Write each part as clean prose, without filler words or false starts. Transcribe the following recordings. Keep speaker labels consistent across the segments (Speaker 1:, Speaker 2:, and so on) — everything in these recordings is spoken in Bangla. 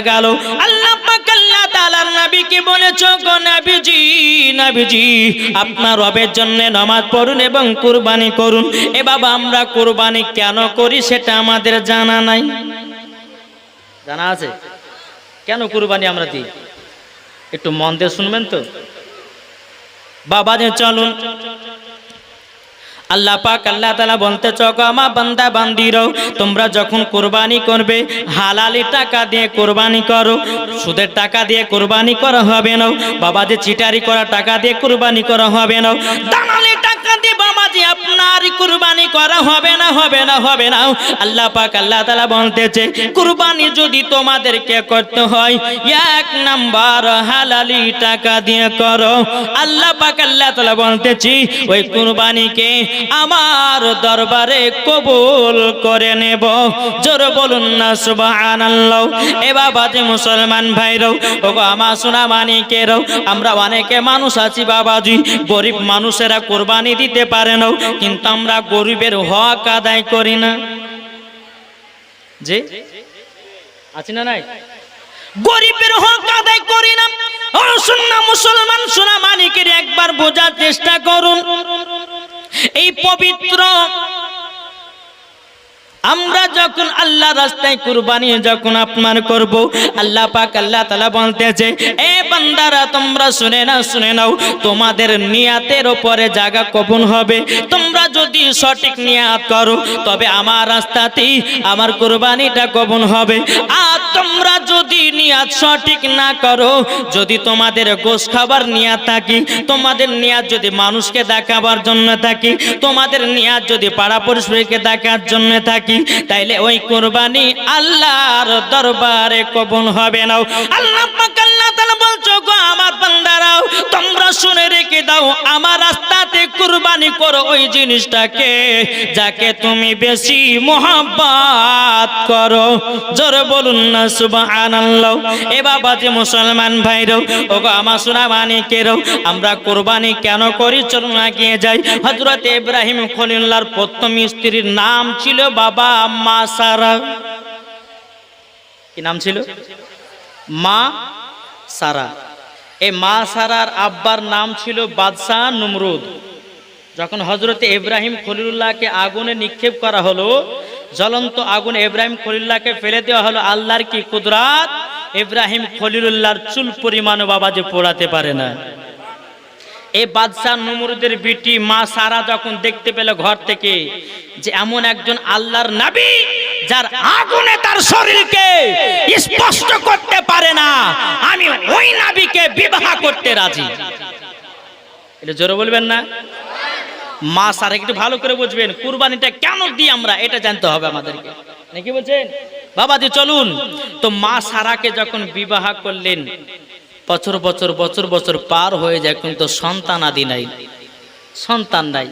Speaker 1: গেল। আল্লাহ পাক আল্লাহ তাআলার নবীকে বলেছো গো নবীজি, নবীজি আপনার রবের জন্য নামাজ পড়ুন এবং কুরবানি করুন। এ বাবা আমরা কুরবানি কেন করি সেটা আমাদের জানা নাই। জানা আছে কেন কুরবানি আমরা দিই? একটু মন দিয়ে শুনবেন তো বাবা। যে চলুন আল্লাহ পাক আল্লাহ তাআলা বলতে চোখ আমার বান্দা বান্দিরাও, তোমরা যখন কুরবানি করবে হালালি টাকা দিয়ে কুরবানি করো। সুদের টাকা দিয়ে কুরবানি করা হবে না বাবা, যে চিটারি করা টাকা দিয়ে কুরবানি করা হবে না, দালালি টাকা দিয়ে বাবা যে আপনার কুরবানি করা হবে না, হবে না, হবে না। আল্লাহ পাক আল্লাহ তাআলা বলতেছে কুরবানি যদি তোমাদেরকে করতে হয় এক নাম্বার হালালি টাকা দিয়ে করো। আল্লাহ পাক আল্লাহ তাআলা বলতেছি ওই কুরবানিকে আমার দরবারে কবুল করে নেব। জোরে বলুন না সুবহানাল্লাহ। এ বাবা যে মুসলমান ভাইরাও, ওগো আমার সোনা মানিকেরাও, আমরা অনেকে মানুষ আছি বাবাজি, গরিব মানুষেরা কুরবানি দিতে পারে না, কিন্তু আমরা গরিবের হক আদায় করি না। যে আছে না নাই, গরিবের হক আদায় করি না। ও সোনা মুসলমান সোনা মানিকের একবার বোঝার চেষ্টা করুন। এই পবিত্র আমরা যখন আল্লাহ রাস্তায় কুরবানি যখন আপনার করব, আল্লাহ পাক আল্লাহ তাআলা বলতেছে এ বান্দারা তোমরা শুনে নাও, তোমাদের নিয়াতের উপরে জায়গা কবুল হবে। তোমরা যদি সঠিক নিয়াত করো তবে আমার রাস্তাতেই আমার কুরবানিটা কবুল হবে। আর তোমরা যদি নিয়াত সঠিক না করো, যদি তোমাদের গোশত খাবার নিয়াত থাকে, তোমাদের নিয়াত যদি মানুষকে দেখাবার জন্য থাকে, তোমাদের নিয়াত যদি পাড়া পড়শিকে দেখার জন্য থাকে, তাইলে ওই কুরবানি আল্লাহর দরবারে কবুল হবে না। আল্লাহ পাক আল্লাহ তাআলা বলছো গো আমার বান্দারাও, তোমরা শুনে রেখে দাও, আমার রাস্তাতে কুরবানি করো ওই জিনিসটাকে যাকে তুমি বেশি মোহাব্বত করো। জোরে বলুন না সুবহানাল্লাহ। এ বাবা যে মুসলমান ভাইরাও, ওগো আমার সোনা মানিকেরাও, আমরা কুরবানি কেন করি চলুন এগিয়ে যাই। হযরত ইব্রাহিম খলিলুল্লাহর প্রথম স্ত্রীর নাম ছিল বাবা মা সারা। কি নাম ছিল? মা সারা। এই মা সারার আব্বার নাম ছিল বাদশাহ নমরুদ। যখন হযরত ইব্রাহিম খলিলুল্লাহকে আগুনে নিক্ষেপ করা হলো, জ্বলন্ত আগুনে ইব্রাহিম খলিলুল্লাহকে ফেলে দেওয়া হলো, আল্লাহর কি কুদরত, ইব্রাহিম খলিলুল্লাহর চুল পরিমাণ বাবা যে পোড়াতে পারে না। এই বাদশাহ নমরুদের বিটি মা সারা যখন দেখতে পেল ঘর থেকে যে এমন একজন আল্লাহর নবী যার আগুনে তার শরীরকে স্পষ্ট করতে পারে না, আমি ওই নবীকে বিবাহ করতে রাজি। এটা জোরে বলবেন না? মা সারা একটু ভালো করে বুঝবেন, কুরবানিটা কেন দিই আমরা এটা জানতে হবে আমাদেরকে, নাকি বলছেন বাবাজি? চলুন তো মা সারাকে যখন বিবাহ করলেন, বছর বছর বছর বছর পার হয়ে যায় কিন্তু সন্তান আদি নাই, সন্তান নাই।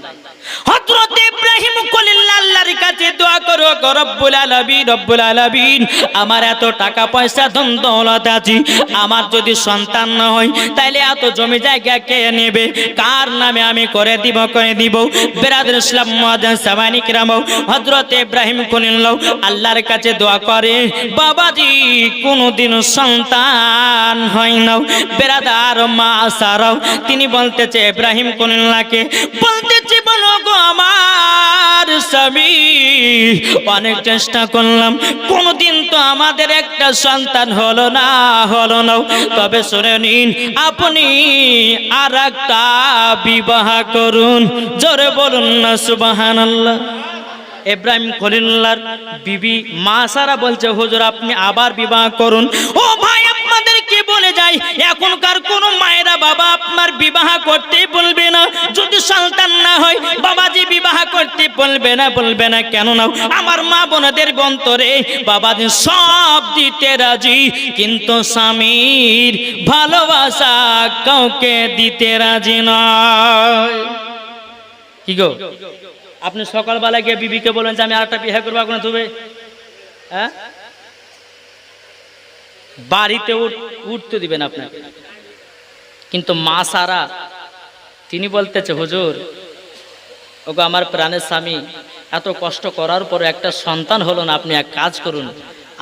Speaker 1: হযরত ইব্রাহিম খলিলুল্লাহ আল্লাহর কাছে দোয়া করো, রব্বুল আলামিন, রব্বুল আলামিন, আমার এত টাকা পয়সা ধন দৌলত আছে, আমার যদি সন্তান না হয় তাইলে এত জমি জায়গা কে নেবে, কার নামে আমি করে দিব। বিরাদর ইসলাম মুআজ্জিন সামানি কিরাম, হযরত ইব্রাহিম খলিলুল্লাহ আল্লাহর কাছে দোয়া করে, বাবাজি কোনদিন সন্তান হয় না। বিরাদার মা সারাও তিনি বলতেছে ইব্রাহিম খলিলুল্লাহকে, বলতেছে বলো গো আমার স্বামী, অনেক চেষ্টা করলাম, কোনদিন তো আমাদের একটা সন্তান হলো না। তবে শুনে নিন, আপনি আর একটা বিবাহ করুন। জোরে বলুন না সুবহানাল্লাহ। ইব্রাহিম খলিলুল্লাহর বিবি মা সারা বলছে হুজুর আপনি আবার বিবাহ করুন। ও ভাই আপনাদেরকে বলে যাই, এখনকার কোন মায়েরা বাবা আপনার বিবাহ করতে বলবে না, যদি সন্তান না হয় বাবাজি বিবাহ করতে বলবে না কেন না? আমার মা বোনদের অন্তরে বাবাজি সব দিতে রাজি, কিন্তু স্বামীর ভালোবাসা কাউকে দিতে রাজি নয়। কি গো, আপনি সকালবেলা গিয়ে বিবিকে বলেন যে আমি আরেকটা বিয়ে করবো, এখন তুমি হ্যাঁ বাড়িতে উঠতে দিবেন আপনাকে। কিন্তু মা সারা তিনি বলতেছে হুজুর, ওগো আমার প্রাণের স্বামী, এত কষ্ট করার পর একটা সন্তান হলো না, আপনি এক কাজ করুন,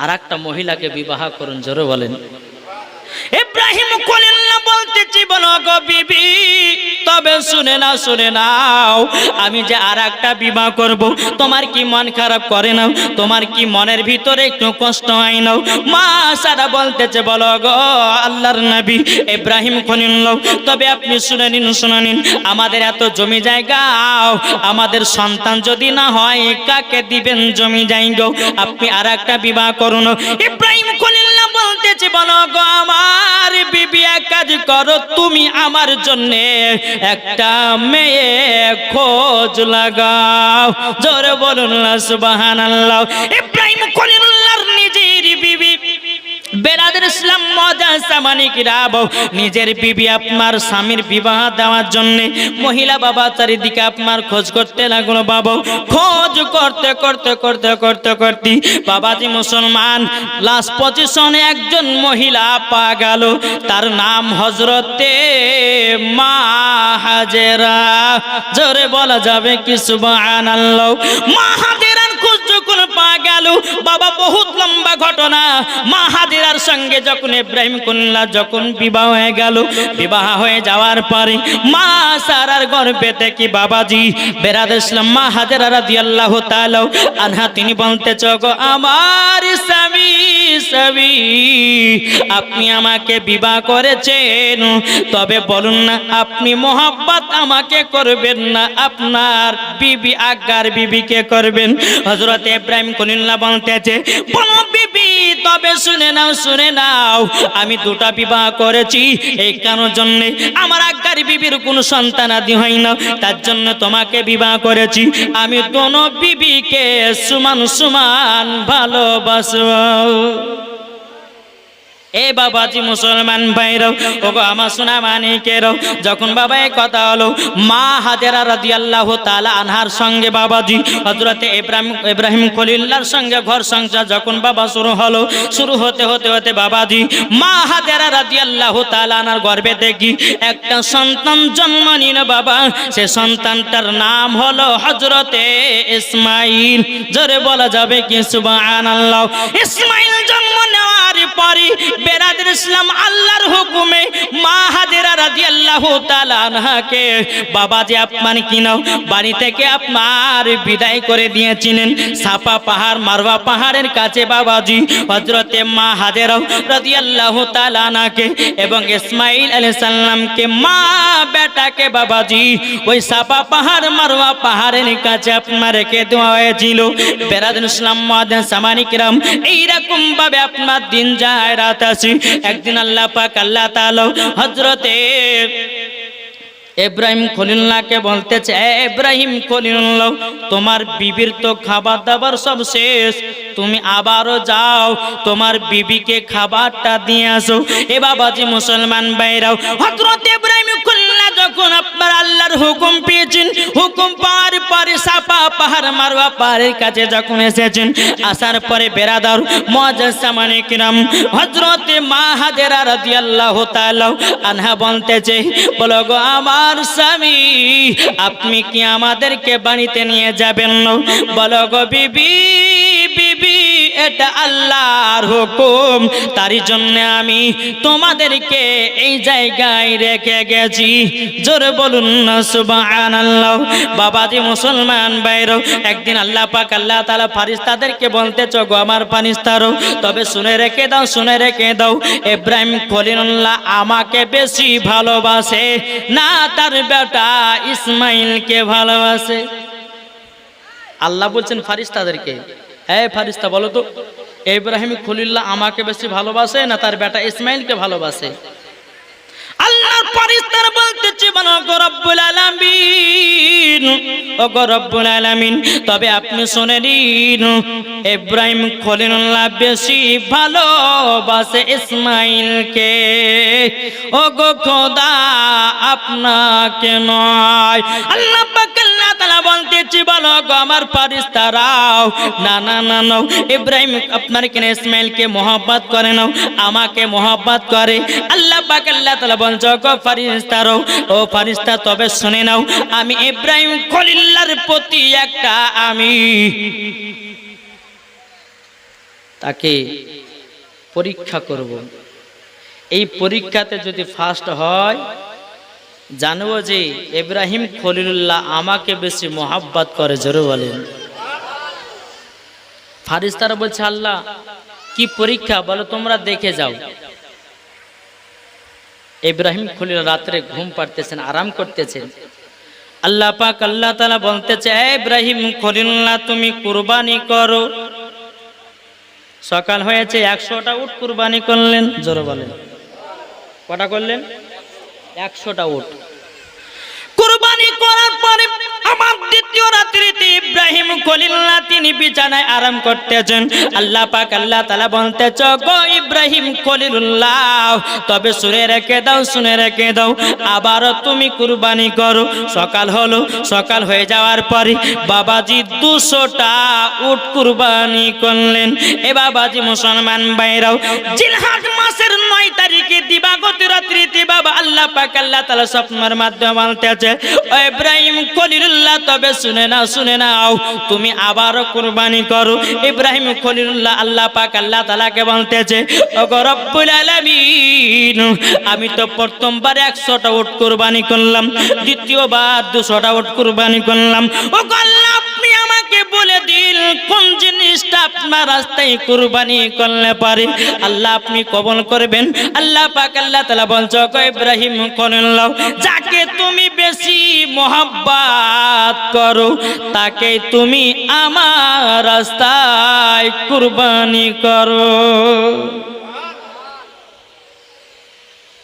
Speaker 1: আর একটা মহিলাকে বিবাহ করুন, জোরে বলেন। ইব্রাহিম খলিলুল্লাহ বলতেছি, বলো গো বিবি, তবে শুনে নাও, আমি যে আর একটা বিবাহ করব, তোমার কি মন খারাপ করে না? তোমার কি মনের ভিতরে একটু কষ্ট হয় না? মা সারা বলতেছে, বলো গো আল্লাহর নবী ইব্রাহিম খলিলুল্লাহ, তবে আপনি শুনে নিন, আমাদের এত জমি জায়গা, আমাদের সন্তান যদি না হয় কাকে দিবেন জমি জায়গা? আপনি আর একটা বিবাহ করুন। ইব্রাহিম খলিলুল্লাহ বলতেছে, বলো গো আমার বিবি, এক কাজ করো, তুমি আমার জন্য একটা মেয়ে খোঁজ লাগাও, জোরে বলুন না সুবহানাল্লাহ। ইব্রাহিম খলিলুল্লাহর নিজের বিবি, বেরাদের ইসলাম মজাসামানিকরাব, নিজের বিবি আপনার স্বামীর বিবাহ দেওয়ার জন্য মহিলা বাবা চারিদিকে আপনার খোঁজ করতে লাগলো। বাবা খোঁজ করতে বাবাজি মুসলমান, লাস্ট পজিশনে একজন মহিলা পা গেল, তার নাম হযরতে মা হাজেরা, জোরে বলা যাবে কি সুবহানাল্লাহ। মা হাজেরার খোঁজ যখন পা গেল, বাবা বহুত লম্বা ঘটনা। মা হাজেরার সঙ্গে যখন ইব্রাহিম খলিলুল্লাহ যখন বিবাহ হয়ে গেল, বিবাহ হয়ে যাওয়ার পরে মা সারার গর্ভে কি বাবাজি বেরাদ ইসলাম মা হাজেরা রাদিয়াল্লাহু তাআলা আনহা তিনি বলতেছ, গো আমার স্বামী, আপনি আমাকে বিবাহ করেছেন, তবে বলুন না আপনি মোহাব্বত আমাকে করবেন না আপনার বিবি আগার বিবিকে করবেন? হযরত ইব্রাহিম খলিলুল্লাহ বলতেছে, বলো বিবি, তবে শুনে নাও, আমি দুটা বিবাহ করেছি, এই কারণের জন্য আমার আগার বিবির কোনো সন্তান আদি হয় না, তার জন্য তোমাকে বিবাহ করেছি। আমি দোনো বিবিকে সমান ভালোবাসবো। এ বাবাজি মুসলমান ভাইরাও, ওগো আমার সোনা মানিকেরাও, যখন বাবা এই কথা হলো, মা হাজেরা রাদিয়াল্লাহু তাআলা আনহার সঙ্গে বাবাজি হযরতে ইব্রাহিম খলিলুল্লাহর সঙ্গে ঘর সংসার যখন বাবা শুরু হতে বাবাজি মা হাজেরা রাদিয়াল্লাহু তাআলা আনহার গর্ভে দেখি একটা সন্তান জন্ম নিল বাবা। সে সন্তানটার নাম হলো হযরতে ইসমাইল, জোরে বলা যাবে কি সুবহানাল্লাহ। ইসমাইল জন্ম নেওয়ার পরে বেরাদের ইসলাম আল্লাহর হুকুমে মা হাজেরা রাদিয়াল্লাহু তাআলা আনহাকে বাবাজি আপনার কিনাও বাড়ি থেকে আপনার বিদায় করে দিয়েছিলেন সাফা পাহাড় মারওয়া পাহাড়ের কাছে বাবাজি হযরতে মা হাজেরা রাদিয়াল্লাহু তাআলা আনহাকে এবং ইসমাইল আলাইহিস সালামকে মা বেটাকে বাবাজি ওই সাফা পাহাড় মারওয়া পাহাড়ের কাছে আপনার রেখে দেওয়া হয়েছিল। বেরাদের ইসলাম সামানিকরাম, এইরকম ভাবে আপনার দিন যায় রাত আসে। একদিন আল্লাহ পাক আল্লাহ তাআলা হযরতে ইব্রাহিম খলিলুল্লাহকে বলতেছে, ইব্রাহিম খলিলুল্লাহ, তোমার বিবির তো খাবার দাবার সব শেষ, তুমি আবারও যাও তোমার বিবিকে খাবারটা দিয়ে আসো। এ বাবাজি মুসলমান ভাইরাও, হযরত ইব্রাহিম খলিলুল্লাহ যখন আপনার আল্লাহর হুকুম পেয়েছেন, হুকুম পাওয়ার পরে সাফা পাহাড় মারওয়া পাহাড়ের কাছে যখন এসেছেন, আসার পরে বেরাদার মুআজ্জাসামানে কিরাম হযরত মা হাজেরা রাদিয়াল্লাহু তাআলা আনহা বলতেছে, বলো গো আমার স্বামী, আপনি কি আমাদেরকে বাড়িতে নিয়ে যাবেন না? বলো গো বিবি, এটা আল্লাহর হুকুম, তারই জন্য আমি তোমাদেরকে এই জায়গায় রেখে গেছি, জোরে বলুন না সুবহানাল্লাহ। বাবাজি মুসলমান ভাইরা, একদিন আল্লাহ পাক আল্লাহ তাআলা ফেরেশতাদেরকে বলতেছ, গো আমার ফেরেশতারা, তবে শুনে রেখে দাও, ইব্রাহিম খলিলুল্লাহ আমাকে বেশি ভালোবাসে না তার বেটা ইসমাইলকে ভালোবাসে? আল্লাহ বলছেন ফেরেশতাদেরকে, এই ফেরেশতা বলো তো, ইব্রাহিম খলিলুল্লাহ আমাকে বেশি ভালোবাসে না তার বেটা ইসমাইলকে ভালোবাসে? আল্লাহর ফেরেশতারা বলতেছে, বলো গো রব্বুল আলামিন, ও গো রব্বুল আলামিন, তবে আপনি শুনে নিন, ইব্রাহিম খলিলুল্লাহ বেশি ভালোবাসে ইসমাইলকে, ও গো খোদা আপনাকে নয়। আল্লাহ পাক আল্লাহ তাআলা বলতেছে, বলো গো আমার ফেরেশতারাও, না, ইব্রাহিম আপনার কেন ইসমাইলকে মহব্বত করে না, আমাকে মহব্বত করে। আল্লাহ পাক আল্লাহ তাআলা বলছে, গো ফেরেশতারাও, ও ফেরেশতা তবে শুনে নাও, আমি ইব্রাহিম খলিলুল্লাহর প্রতি একটা আমি তাকে পরীক্ষা করব। এই পরীক্ষাতে যদি ফার্স্ট হয়, জানবো যে ইব্রাহিম খলিলুল্লাহ আমাকে বেশি মোহাব্বত করে। জোরে বলেন। ফারিস্তারা বলছে, আল্লাহ কি পরীক্ষা বলো, তোমরা দেখে যাও। ইব্রাহিম খলিল রাত্রে ঘুম পাড়তেছেন, আরাম করতেছেন। আল্লাহ পাক আল্লাহ তাআলা বলতেছে, ইব্রাহিম খলিলুল্লাহ তুমি কুরবানি করো। সকাল হয়েছে, 100টা উট কুরবানি করলেন। জোরে বলেন, কটা করলেন? 100টা উট কুরবানি করার পরে আমার দ্বিতীয় রাত্রিতে ইব্রাহিম খলিলুল্লাহ তিনি বিছানায় আরাম করতেছেন। আল্লাহ পাক আল্লাহ তাআলা বলতেছে, গো ইব্রাহিম খলিলুল্লাহ তবে শুনে রেখে দাও, শুনে রেখে দাও, আবার তুমি কুরবানি করো। সকাল হলো, সকাল হয়ে যাওয়ার পরে বাবাজি 200টা উট কুরবানি করলেন। এ বাবাজি মুসলমান ভাইরাও, জিলহজ মাসের 9 তারিখে দিবাগত রাত্রিতে বাবা আল্লাহ পাক আল্লাহ তাআলা স্বপ্নের মাধ্যমে বলতেছে, ও ইব্রাহিম খলিলুল্লাহ তবে শুনে নাও, শুনে নাও, তুমি আবারও কুরবানি করো। ইব্রাহিম খলিলুল্লাহ আল্লাহ পাক আল্লাহ তাআলাকে বলতেছে, ওগো রব্বুল আলামিন আমি তো প্রথমবার 100টা উট কুরবানি করলাম, দ্বিতীয়বার 200টা উট কুরবানি করলাম। ওগো আল্লাহ আপনি আমাকে বলে দিন কোন জিনিসটা আপনার রাস্তায় কুরবানি করলে পারে আল্লাহ আপনি কবুল করবেন। আল্লাহ পাক আল্লাহ তাআলা বলছে, ওগো ইব্রাহিম খলিলুল্লাহ যাকে তুমি বেশি মোহাব্বত করো তাকে তুমি আমার রাস্তায় কুরবানি করো,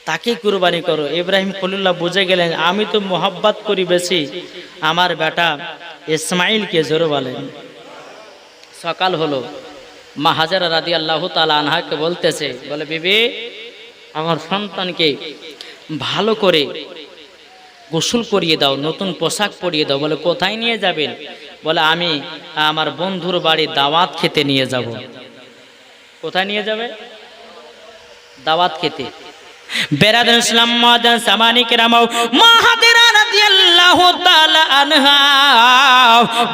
Speaker 1: তাকে কুরবানি করো। ইব্রাহিম খলিলুল্লাহ বুঝে গেলেন আমি তো মোহাব্বত করি বেশি আমার বেটা ইসমাইলকে। জোরে বলেন। সকাল হলো, মা হাজারা রাদিয়াল্লাহু তাআলা আনহাকে বলতেছে, বলে বিবি আমার সন্তানকে ভালো করে গোসল করিয়ে দাও, নতুন পোশাক পরিয়ে দাও। বলে কোথায় নিয়ে যাবেন? বলে আমি আমার বন্ধুর বাড়ি দাওয়াত খেতে নিয়ে যাব। কোথায় নিয়ে যাবে? দাওয়াত খেতে। বেরাদার ইসলাম মাদান সামানি কেরামাও মা হাজরা রাদিয়াল্লাহু তাআলা আনহা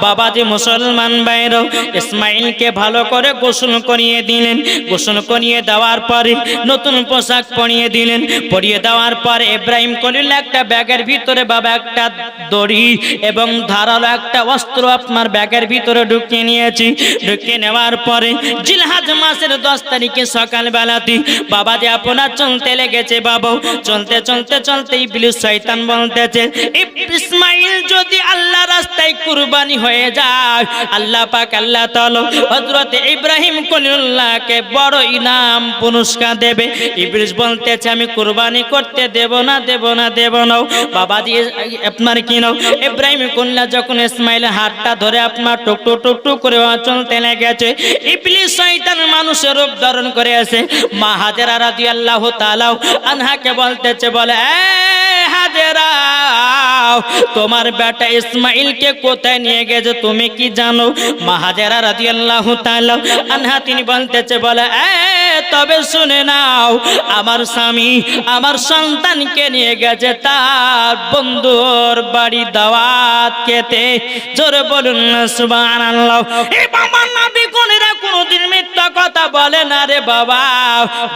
Speaker 1: বাবাজি মুসলমান ভাইরা ইসমাইলকে ভালো করে গোসল করিয়ে দিলেন। গোসল করিয়ে দেওয়ার পরে নতুন পোশাক পরিয়ে দিলেন। পরিয়ে দেওয়ার পরে ইব্রাহিম খলিলুল্লাহ একটা ব্যাগের ভিতরে বাবা একটা দড়ি এবং ধারালো একটা অস্ত্র আপনার ব্যাগের ভিতরে ঢুকিয়ে নিয়েছি। ঢুকিয়ে নেওয়ার পরে জিলহজ মাসের 10 তারিখে সকালবেলাতে বাবাজি আপনার চলতে লেগেছে। বাবা চলতে চলতে চলতে ইবলিস শয়তান বলতেছে, ইসমাইল যদি আল্লাহ রাস্তায় কুরবানি হয়ে যায় আল্লাহ পাক আল্লাহ তাআলা হযরত ইব্রাহিম খলিলুল্লাহকে বড় ইনাম পুরস্কার দেবে। ইবলিস বলতেছে আমি কুরবানি করতে দেব না, দেব না, দেব না। বাবাজি আপনার কি নাও ইব্রাহিম খলিলুল্লাহ যখন ইসমাইলের হাতটা ধরে আপনার টুক টুক টুক টুক করে চলতে লেগেছে, ইবলিস শয়তান মানুষের রূপ ধারণ করে আছে। মা হাজরা রাদিয়াল্লাহু তাআলা আনহাকে বলতেছে, বলে হাজেরা তোমার বেটা ইসমাইলকে কোথায় নিয়ে গেছে তুমি কি জানো? মা হাজেরা রাদিয়াল্লাহু তাআলা আনহা তিনি বলতেছে, বলে তবে শুনে নাও আমার স্বামী আমার সন্তানকে নিয়ে গেছে তার বন্ধুর বাড়ি দাওয়াত খেতে। জোরে বলুন না সুবহানাল্লাহ। এই বাবা নবী কোনেরা কোনদিন মিথ্যা কথা বলে না রে বাবা।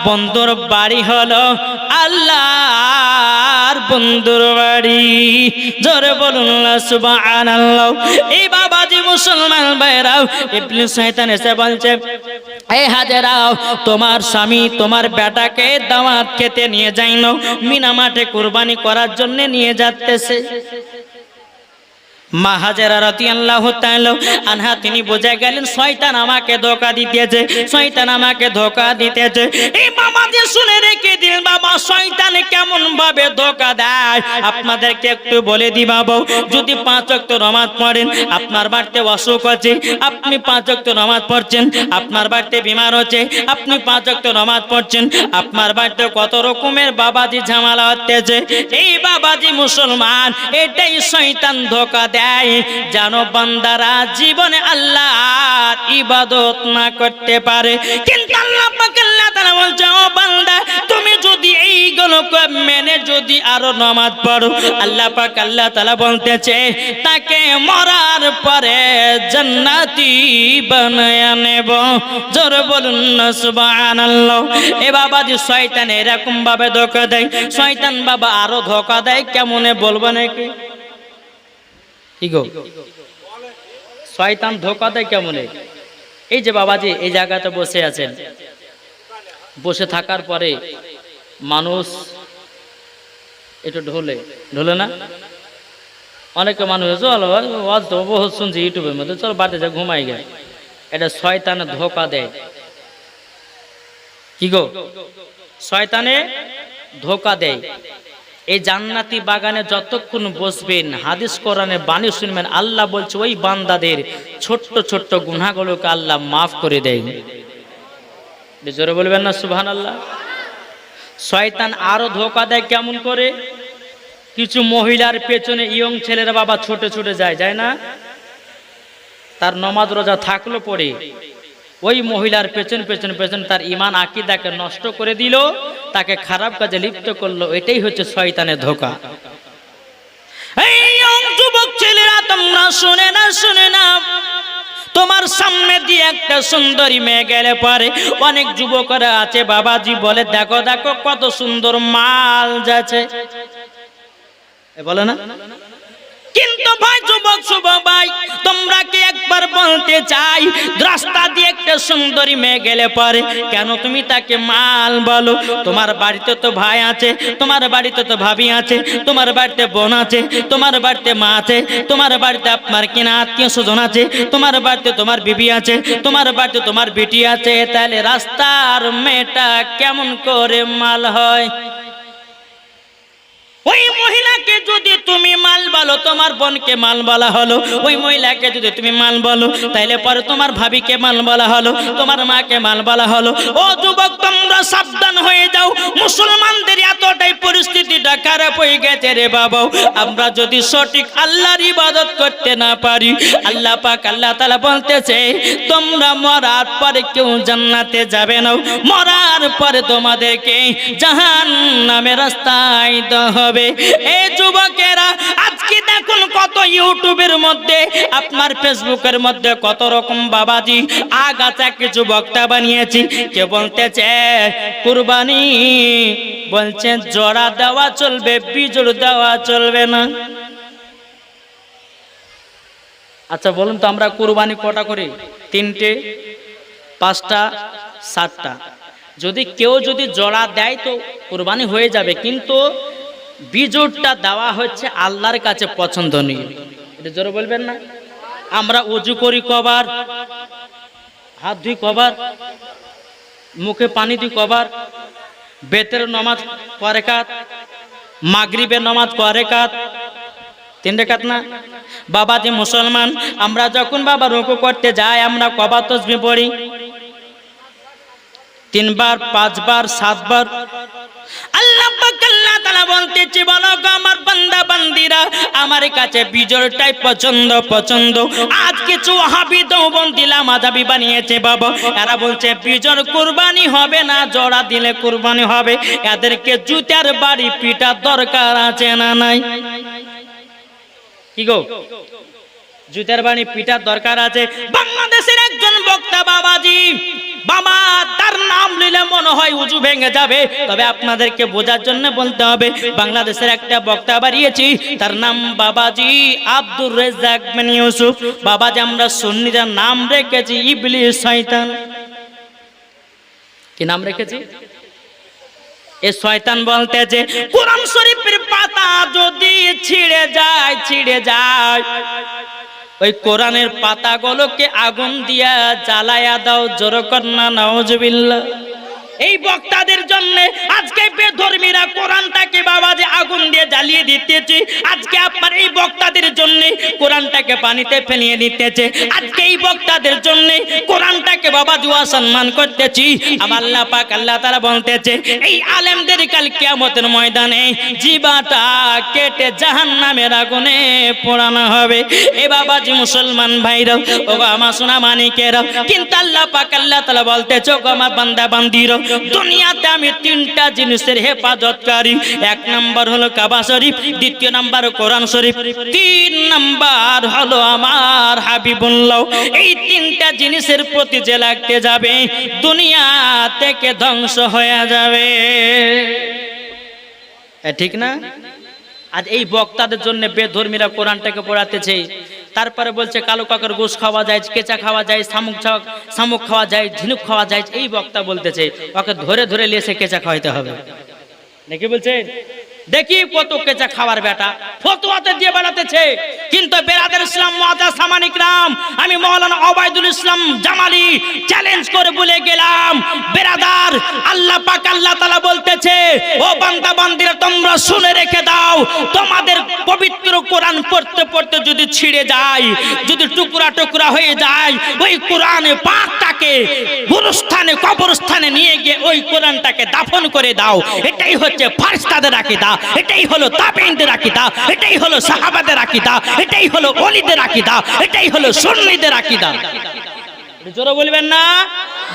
Speaker 1: বন্ধুর বাড়ি হলো আল্লাহর বন্ধুর বাড়ি। জোরে বলুন না সুবহানাল্লাহ। এই বাবাজি মুসলমান ভাইরাও ইবলিস শয়তান এসে বলছে, এই হাজেরা তোমার স্বামী তোমার বেটাকে দাওয়াত খেতে নিয়ে যাইনো, মিনা মাঠে কুরবানি করার জন্য নিয়ে যাচ্ছে। মা হাজেরা রাদিয়াল্লাহু তাআলা আনহা তিনি বুঝে গেলেন শয়তান আমাকে ধোঁকা দিতেছে, শয়তান আমাকে ধোঁকা দিতেছে। এই বাবাজি শুনে রেখে দিন বাবা শয়তান কেমন ভাবে ধোঁকা দেয় আপনাদেরকে একটু বলে দি বাবা। যদি 5 ওয়াক্ত নামাজ পড়েন, আপনার বাড়িতে অসুখ আছে, আপনি 5 ওয়াক্ত নামাজ পড়ছেন, আপনার বাড়িতে বিমার হচ্ছে, আপনি 5 ওয়াক্ত নামাজ পড়ছেন, আপনার বাড়িতে কত রকমের বাবাজি ঝামেলা হচ্ছে। এই বাবাজি মুসলমান এটাই শয়তান ধোঁকা জানো বান্দারা জীবনে আল্লাহর ইবাদত না করতে পারে, কিন্তু আল্লাহ পাক আল্লাহ তাআলা বলছে ও বান্দা তুমি যদি এইগুলো গুলোকে মেনে যদি আরো নামাজ পড়ো, আল্লাহ পাক আল্লাহ তাআলা বলতেছে তাকে মরার পরে জান্নাতি বানায়া নেব। জোরে বলুন না সুবহানাল্লাহ। এ বাবাজি শয়তান এরকম ভাবে ধোঁকা দেয়, শয়তান বাবা আরো ধোঁকা দেয় কেমনে বলবো নাকি? কি গো, শয়তান ধোঁকা দেয় কেমনে? এই যে বাবাজি এই জায়গাতে বসে আছেন, বসে থাকার পরে মানুষ একটু ঢোলে না, অনেকে মানুষ বহুত শুনছি ইউটিউবের মধ্যে, চল বাড়িতে যা ঘুমাই গে, এটা শয়তানে ধোঁকা দেয়। কি গো, শয়তানে ধোঁকা দেয়। এই জান্নাতি বাগানে যতক্ষণ বসবেন, হাদিস কোরআনে বাণী শুনবেন, আল্লাহ বলছে ওই বান্দাদের ছোট্ট ছোট্ট গুনাহগুলোকে আল্লাহ মাফ করে দেয়। জোরে বলবেন না সুবহানাল্লাহ। শয়তান আরো ধোঁকা দেয় কেমন করে? কিছু মহিলার পেছনে ইয়ং ছেলেরা বাবা ছুটে ছুটে যায় না, তার নমাজ রোজা থাকলো পরে ওই মহিলার পেছন পেছন পেছন তার ঈমান আকীদাকে নষ্ট করে দিল, তাকে খারাপ কাজে লিপ্ত করলো। এটাই হচ্ছে শয়তানের ধোঁকা। এই ইয়ং যুবক ছেলেরা তোমরা শুনে না, তোমার সামনে দিয়ে একটা সুন্দরী মেয়ে গেলে পারে, অনেক যুবকরা আছে বাবাজি বলে দেখো দেখো কত সুন্দর মাল যাচ্ছে, বলে না? কিন্তু ভাই যুবক ভাই, তোমরা কি একবার বলতে চাই রাস্তা দিয়ে একটা সুন্দরী মেয়ে গেলে পারে কেন তুমি তাকে মাল বলো? তোমার বাড়িতে তো ভাই আছে, তোমার বাড়িতে তো ভাবি আছে, তোমার বাড়িতে বোন আছে, তোমার বাড়িতে মা আছে, তোমার বাড়িতে আপনার কিনা আত্মীয় স্বজন আছে, তোমার বাড়িতে তোমার বিবি আছে, তোমার বাড়িতে তোমার বেটি আছে, তাহলে রাস্তার মেয়েটা কেমন করে মাল হয়? ওই মহিলাকে যদি তুমি মাল বলো, তোমার বোনকে মাল বলা হলো। ওই মহিলাকে যদি তুমি মাল বলো, তাইলে পরে তোমার ভাবিকে মাল বলা হলো, তোমার মাকে মাল বলা হলো। ও যুবক তোমরা সাবধান হয়ে যাও, মুসলমানদের এতটাই পরিস্থিতিটা খারাপ হয়ে গেছে রে বাবা। আমরা যদি সঠিক আল্লাহর ইবাদত করতে না পারি, আল্লাহ পাক আল্লাহ তাআলা বলতেছে তোমরা মরার পরে কেউ জান্নাতে যাবে না, মরার পরে তোমাদেরকে জাহান্নামের রাস্তায় দেওয়া হবে। এই যুবকেরা আজকে দেখুন কত ইউটিউবের মধ্যে আপনার ফেসবুকের মধ্যে কত রকম বাবাজি আগাছা কিছু বক্তা বানিয়েছি। কে বলতেছে কুরবানি, বলছে জোড়া দেওয়া চলবে, বিজোড় দেওয়া চলবে না। আচ্ছা বলুন তো আমরা কুরবানি কটা করি? 3টে, 5টা, 7টা। যদি কেউ যদি জোড়া দেয় তো কুরবানি হয়ে যাবে, কিন্তু বিজোড়টা দেওয়া হচ্ছে আল্লাহর কাছে পছন্দনীয়। এটা জোরে বলবেন না? আমরা ওযু করি কবার, হাত ধুই কবার, মুখে পানি দিই কবার, বেতের নামাজ কয় রাকাত, মাগরিবের নামাজ কয় রাকাত? 3 রাকাত না? বাবাজি মুসলমান, আমরা যখন বাবা রুকু করতে যাই আমরা কবার তাসবিহ পড়ি? 3 বার, 5 বার, 7 বার। আল্লাহ পাক আল্লাহ তাআলা বলতেছে বলো গো আমার বান্দা বান্দিরা, আমার কাছে বিজোড়টাই পছন্দ। আজ কিছু ওয়াহাবি দেওবন্দি মাযহাবি বানিয়েছে বাবা, এরা বলছে বিজোড় কুরবানি হবে না, জোড়া দিলে কুরবানি হবে। এদেরকে জুতার বাড়ি পিটার দরকার আছে না নাই? কি গো, জুতার বাড়ি পিটার দরকার আছে। বাংলাদেশের একজন বক্তা বাবাজি, বাবা তার নাম নিলে মনে হয় উজু ভেঙে যাবে, তবে আপনাদেরকে বোঝার জন্য বলতে হবে। বাংলাদেশের একটা বক্তা বাড়িয়েছি, তার নাম বাবাজি আব্দুর রাজ্জাক বিন ইউসুফ। বাবাজি আমরা সুন্নিরা নাম রেখেছি ইবলিস শয়তান। কি নাম রেখেছি? এ শয়তান বলতেছে কোরআন শরীফের পাতা যদি ছিঁড়ে যায় ওই কোরআনের পাতাগুলোকে আগুন দিয়া জ্বালায়া দাও। জোরে কর না নাউজুবিল্লাহ। এই বক্তাদের জন্য আজকে বেধর্মীরা কোরআনটাকে বাবাজি আগুন দিয়ে জ্বালিয়ে দিতেছে। আজকে আপনার এই বক্তাদের জন্য কোরআনটাকে পানিতে ফেলিয়ে দিতেছে। আজকে এই বক্তাদের জন্য কোরআনটাকে বাবাজি অসম্মান করতেছি। আমার আল্লাহ পাক আল্লাহ তাআলা বলতেছে এই আলেমদের কাল কিয়ামতের ময়দানে জিবাটা কেটে জাহান্নামের আগুনে পোড়ানো হবে। এ বাবাজি মুসলমান ভাইরা, ও আমার সোনা মানিকেরা, কিন্তু আল্লাহ পাক আল্লাহ তাআলা বলতেছে ও আমার বান্দা বান্দিরা, দুনিয়াতে আমি তিনটা জিনিসের হেফাজতকারী। এক নাম্বার হলো কাবা শরীফ, দ্বিতীয় নাম্বার কোরআন শরীফ, তিন নাম্বার হলো আমার হাবিবুল্লাহ। এই তিনটা জিনিসের প্রতি যে লাগতে যাবে দুনিয়া থেকে ধ্বংস হয়ে যাবে। ঠিক না? আজ এই বক্তাদের জন্য বেধর্মীরা কোরআনটাকে পড়াতেছে, তারপরে বলছে কালো কাকের গোশ খাওয়া যায়, কেঁচা খাওয়া যায়, শামুক খাওয়া যায়, ঝিনুক খাওয়া যায়। এই বক্তা বলতেছে ওকে ধরে ধরে লিয়েছে কেঁচা খাওয়াইতে হবে নাকি বলছে? দেখি কত কেঁচা খাওয়ার বেটা ফতোয়াতে দিয়ে বেড়াতেছে। কিন্তু বেরাদের ইসলাম মুআজ্জাজ সামানিক রাম, আমি মাওলানা ওবায়দুল ইসলাম জামালি চ্যালেঞ্জ করে বলে গেলাম, বেরাদার আল্লাহ পাক আল্লাহ তাআলা বলতেছে, ও বান্দা বান্দিরা তোমরা শুনে রেখে দাও, তোমাদের পবিত্র কোরআন পড়তে পড়তে যদি ছিঁড়ে যায়, যদি টুকরা টুকরা হয়ে যায়, ওই কোরআনে পাকটাকে গুরুস্থানে কবরস্থানে নিয়ে গিয়ে ওই কোরআনটাকে দাফন করে দাও। এটাই হচ্ছে ফারিস্তাদের আকীদা, এটাই হলো তাবেঈনদের আকীদা, এটাই হলো সাহাবাদের আকীদা, এটাই হলো ওলিদের আকীদা, এটাই হলো সুন্নিদের আকীদা। জোরে বলবেন না?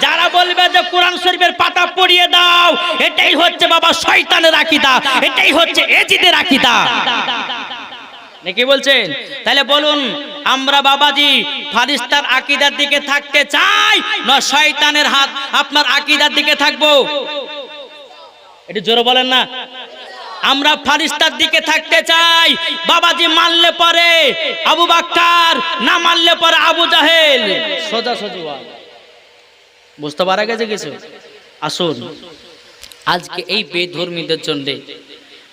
Speaker 1: যারা বলবে যে কোরআন শরীফের পাতা পড়িয়ে দাও, এটাই হচ্ছে বাবা শয়তানের আকীদা, এটাই হচ্ছে এজিদের আকীদা নাকি বলছেন? তাহলে বলুন আমরা বাবাজি ফারিস্তার আকীদার দিকে থাকতে চাই না শয়তানের হাত আপনার আকীদার দিকে থাকবো? একটু জোরে বলেন না। আমরা ফারিস্তার দিকে থাকতে চাই। বাবাজি মানলে পরে আবু বকর, না মানলে পরে আবু জাহেল। সোজা সোজা বুঝতে পারা গেছে কিছু? আসুন আজকে এই বেধর্মীদের জন্য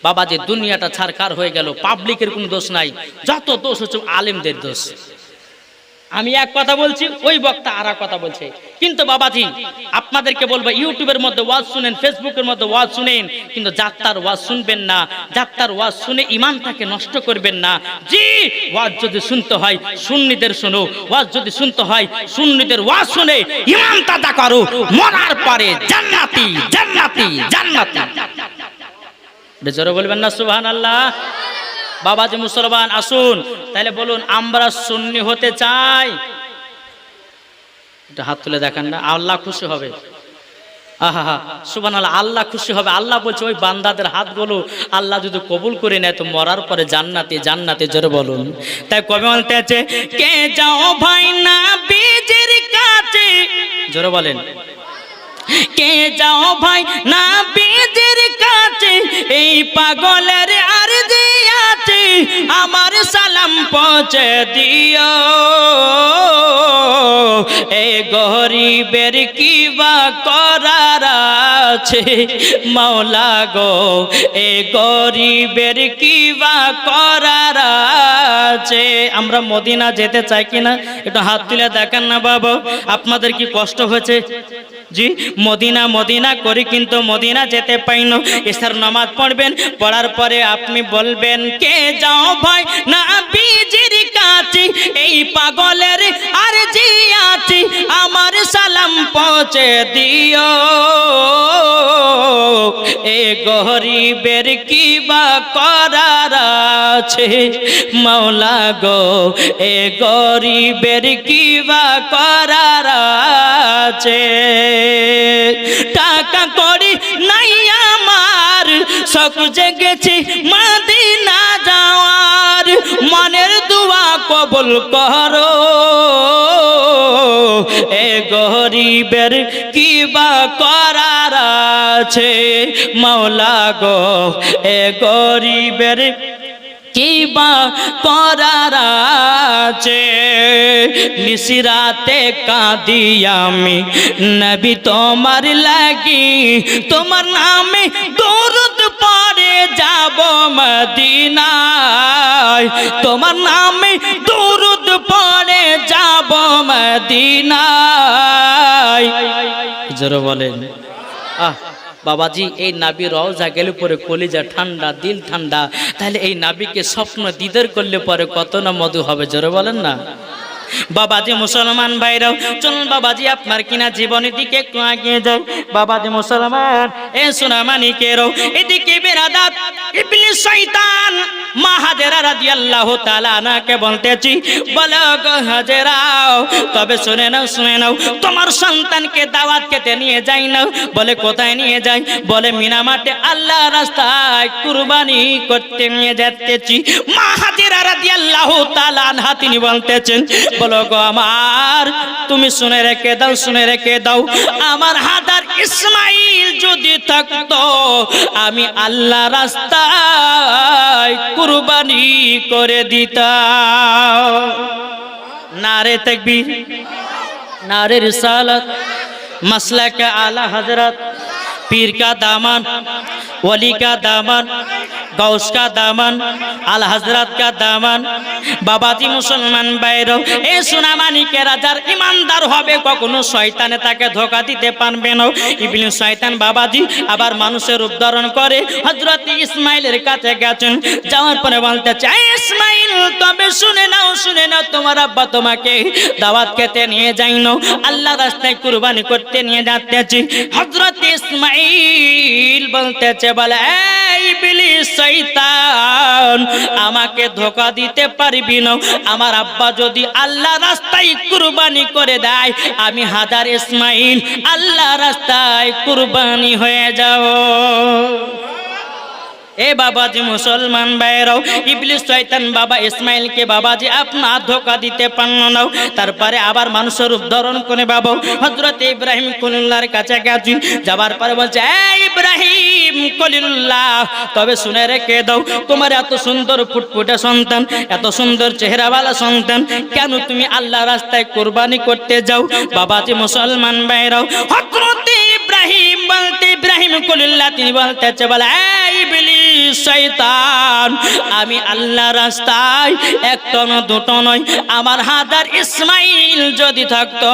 Speaker 1: বাবাজি দুনিয়াটা ছারখার হয়ে গেল। পাবলিকের কোনো দোষ নাই, যত দোষ হচ্ছে আলেমদের দোষ। আমি এক কথা বলছি, ওই বক্তা আর এক কথা বলছে। কিন্তু বাবাজি আপনাদেরকে বলবো, ইউটিউবের মধ্যে ওয়াজ শুনেন, ফেসবুকের মধ্যে ওয়াজ শুনেন, কিন্তু যাত্রার ওয়াজ শুনবেন না। যাত্রার ওয়াজ শুনে ইমানটাকে নষ্ট করবেন না। জি, ওয়াজ যদি শুনতে হয় সুন্নিদের শোনো, ওয়াজ যদি শুনতে হয় সুন্নিদের ওয়াজ শুনে ইমান তাজা করো, মরার পরে জান্নাতি জান্নাতি জান্নাতি। জোরে বলবেন না সুবহানাল্লাহ? বাবাজি মুসলমান আসুন তাহলে বলুন আমরা সুন্নি হতে চাই? এটা হাত তুলে দেখান না, আল্লাহ খুশি হবে। আহা সুবহানাল্লাহ, আল্লাহ খুশি হবে। আল্লাহ বলছে ওই বান্দাদের হাতগুলো আল্লাহ যদি কবুল করে নেয় তো মরার পরে জান্নাতে জান্নাতে। জোরে বলুন। তাই কবে বলতে আছে, কে যাও ভাই না বীজের কাছে। জোরে বলেন, কে যাও ভাই না বীজের কাছে, এই পাগলের আরজি আছে, আমার সালাম পৌঁছে দিও। এই গরিবের কি বা করার আছে মাওলা গো, এই গরিবের কি বা করার আছে। আমরা মদিনা যেতে চাই কিনা একটু হাত তুলে দেখেন না বাবা। আপনাদের কি কষ্ট হয়েছে? জি, মদিনা মদিনা করি কিন্তু মদিনা যেতে পাই না। এসার নামাজ পড়বেন, পড়ার পরে আপনি বলবেন, কে যাও ভাই না বীজের কাছে, এই পাগলের আরজি আছে, আমার সালাম পৌঁছে দিও। এ গরিবের কি বা করার আছে মাওলা গো, এ গরিবের কি বা করার আছে। টাকা করি নাই আমার, শখ জেগেছি মদিনা যাওয়ার, মনের দোয়া কবুল করো। এ গরিবের কি বা করার আছে মাওলা গো, এ গরিবের কি বা করার আছে। নিশিরাতে কাঁদি আমি নবী তোমার লাগি, তোমার নামে দরুদ পড়ে যাব মদিনায়, তোমার নামে দরুদ পড়ে যাব মদিনায়। জোরে বলেন আহ বাবাজি। এই নাবি রওজা গেলে পরে কলিজা ঠান্ডা, দিল ঠান্ডা। তাহলে এই নাবিকে স্বপ্ন দিদার করলে পরে কত না মধু হবে। জোরে বলেন না। বাবাজি মুসলমান ভাইরাও চলুন বাবাজি আপনার কিনা জীবনের দিকে একটু এগিয়ে যাও। বাবাজি মুসলমান এ সোনা মানিকেরও এদিকে বেরাদাত ইবলিস শয়তান মা হাজেরা রাদিয়াল্লাহু তাআলা আনহাকে বলতেছি, বলো গো হাজেরাও, তবে শুনে নাও তোমার সন্তানকে দাওয়াত খেতে নিয়ে যাই না। বলে কোথায় নিয়ে যাই? বলে মিনা মাঠে আল্লাহ রাস্তায় কুরবানি করতে নিয়ে যাচ্তেছি। মা হাজেরা রাদিয়াল্লাহু তাআলা আনহা তিনি বলতেছেন, বলো গো আমার, তুমি শুনে রেখে দাও আমার হাজার ইসমাইল যদি থাকতো আমি আল্লাহ রাস্তায় কুরবানি করে দিতাম। নারে তাকবীর, नारे रिसालत, मसलक आला हजरत, पीर का दामन, वली का दामन, गौस का दामन, आला हजरत का दामन। बाबाजी मुसलमान भाइरो ए सोना मानिकेर যার ইমানদার হবে কখনো শয়তানে তাকে ধোঁকা দিতে পারবে না। ইবলিস শয়তান বাবাজি আবার মানুষের রূপ ধারণ করে হযরত ইসমাইলের কাছে গেছেন। যাওয়ার পরে বলতে চাই, ইসমাইল তবে শুনে নাও তোমার আব্বা তোমাকে দাওয়াত খেতে নিয়ে যাই না, আল্লাহ রাস্তায় কুরবানি করতে নিয়ে যাচ্তেছি। হযরত ইসমাইল বলতেছে, বলে এই ইবলিস শয়তান আমাকে ধোঁকা দিতে পারবি না। আমার আব্বা যদি আল্লাহ রাস্তায় কুরবানি করে দেয় আমি হাজার ইসমাইল আল্লাহ রাস্তায় কুরবানি হয়ে যাব। ए बाबाजी मुसलमान भाइराও ইবলিস শয়তান বাবা ইসমাইলকে বাবাজি আপনার ধোঁকা দিতে পারল না। তারপরে আবার মানুষের রূপ ধারণ করে বাবা হযরত ইব্রাহিম খলিলুল্লাহর কাছে গেছেন। যাবার পরে বলছে, এই ইব্রাহিম খলিলুল্লাহ, তবে শুনে রেখে দাও তোমার এত সুন্দর ফুটফুটে সন্তান, এত সুন্দর চেহারাওয়ালা সন্তান, কেন তুমি আল্লাহ রাস্তায় কুরবানি করতে যাও? বাবাজি মুসলমান ভাইরাও হযরত ইব্রাহিম বলতে ইব্রাহিম খলিলুল্লাহ তিনি বলতেছে, বলে এই ইবলিস শয়তান আমি আল্লাহ রাস্তায় একটা না দুটো নয় আমার হাজার ইসমাইল যদি থাকতো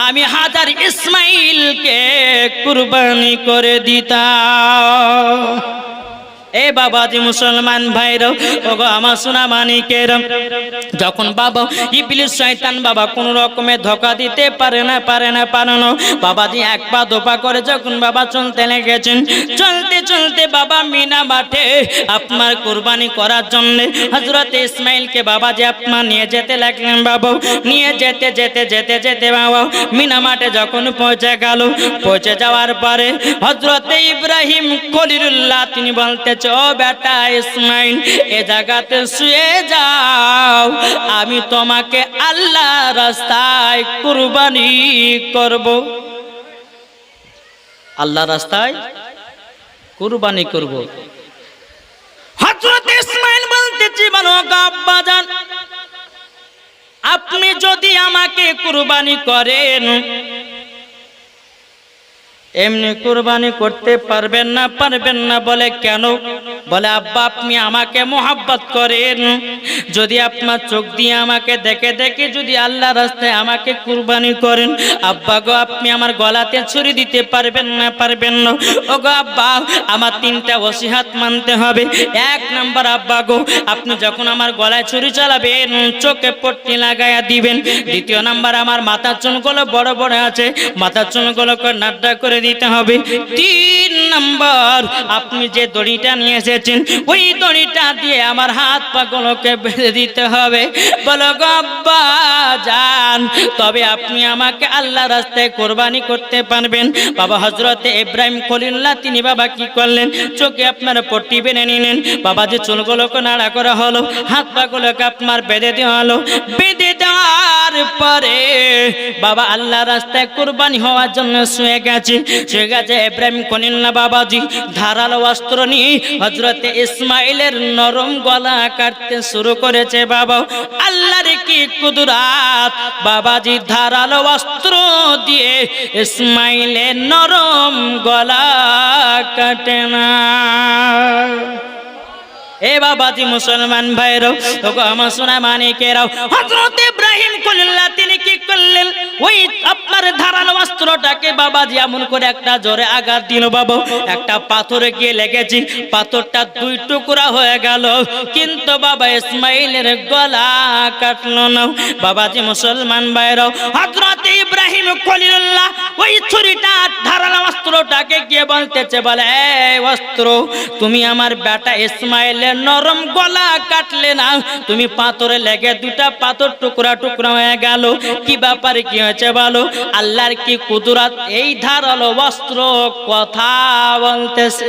Speaker 1: আমি হাজার ইসমাইলকে কুরবানি করে দিতাম। ए बाबाजी मुसलमान भाइरो ओगो आमार सोना मानिकेर যখন বাবা ইবলিস শয়তান বাবা কোন রকমে ধোঁকা দিতে পারে না বাবাজি এক পা দোপা করে যখন বাবা চলতে লেগেছেন, চলতে বাবা মিনা মাঠে আপনার কুরবানি করার জন্য হযরত ইসমাইলকে বাবাজি আপনার নিয়ে যেতে লাগলেন। বাবা নিয়ে যেতে বাবা মিনা মাঠে যখন পৌঁছে যাওয়ার পরে হযরত ইব্রাহিম খলিলুল্লাহ তিনি বলতে, ও বেটা ইসমাইল এ জায়গাতে শুয়ে যাও, আমি তোমাকে আল্লাহ রাস্তায় কুরবানি করব। আল্লাহ রাস্তায় কুরবানি করব। হযরত ইসমাইল বলতেছি, বলো আব্বা জান আপনি যদি আমাকে কুরবানি করেন এমনি কুরবানি করতে পারবেন না। বলে কেন? বলে আব্বা আপনি আমাকে মোহাব্বত করেন, যদি আপনার চোখ দিয়ে আমাকে দেখে যদি আল্লাহ রাস্তায় আমাকে কুরবানি করেন আব্বা গো আপনি আমার গলাতে ছুরি দিতে পারবেন না। ও গো আব্বা আমার তিনটা ওসিহাত মানতে হবে। এক নাম্বার আব্বা গো আপনি যখন আমার গলায় ছুরি চালাবেন চোখে পট্টি লাগাইয়া দিবেন। দ্বিতীয় নাম্বার আমার মাথার চুলগুলো বড় আছে, মাথার চুলগুলোকে নাড্ডা করে দিতে হবে। তিন নাম্বার আপনি যে দড়িটা নিয়ে এসেছেন ওই দড়িটা দিয়ে আমার হাত পা গুলোকে বেঁধে দিতে হবে। বলো গো আব্বা জান তবে আপনি আমাকে আল্লাহ রাস্তায় কুরবানি করতে পারবেন। বাবা হযরত ইব্রাহিম খলিলুল্লাহ তিনি বাবা কি করলেন, চোখে আপনার পট্টি বেঁধে নিলেন। বাবা যে চুলগুলোকে নাড়া করা হলো, হাত পা গুলোকে আপনার বেঁধে দেওয়া হলো। বেঁধে দেওয়ার পরে বাবা আল্লাহ রাস্তায় কুরবানি হওয়ার জন্য শুয়ে গেছে ইব্রাহিম খলিলুল্লাহ বাবাজি ধারালো অস্ত্র নিয়ে হযরত ইসমাইলের নরম গলা কাটতে শুরু করেছে। বাবা আল্লাহর কি কুদরত, বাবাজি ধারালো অস্ত্র দিয়ে ইসমাইলের নরম গলা কাটে না। এ বাবাজি মুসলমান ভাইরাও, ওগো আমার সোনা মানিকেরাও, হযরত ইব্রাহিম খলিলুল্লাহ তিনি কি করলেন, ওই আপনার ধারালো অস্ত্রটাকে বাবাজি এমন করে একটা জোরে আঘাত দিল বাবা, একটা পাথরে গিয়ে লেগেছে, পাথরটা দুই টুকরা হয়ে গেল, কিন্তু বাবা ইসমাইলের গলা কাটলো না। বাবাজি মুসলমান ভাইরাও, হযরত ইব্রাহিম খলিলুল্লাহ ওই ছুরিটা ধারালো অস্ত্রটাকে গিয়ে বলতেছে, বলে এই অস্ত্র, তুমি আমার বেটা ইসমাইলের নরম গলা কাটলে না, তুমি পাথরে লেগে দুটা পাথর টুকরা টুকরা হয়ে গেল, কি ব্যাপারে কি হয়েছে বলো? আল্লাহর কি কুদরত, এই ধারালো অস্ত্র কথা বলতেছে,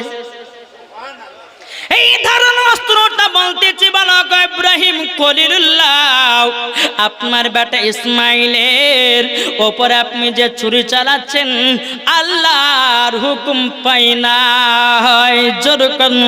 Speaker 1: এই ধারালো অস্ত্রটা বলতেছে, বলো গো ইব্রাহিম খলিলুল্লাহ, আপনার বেটা ইসমাইলের ওপরে আপনি যে ছুরি চালাচ্ছেন আল্লাহর হুকুম পাই না, জোর করুন,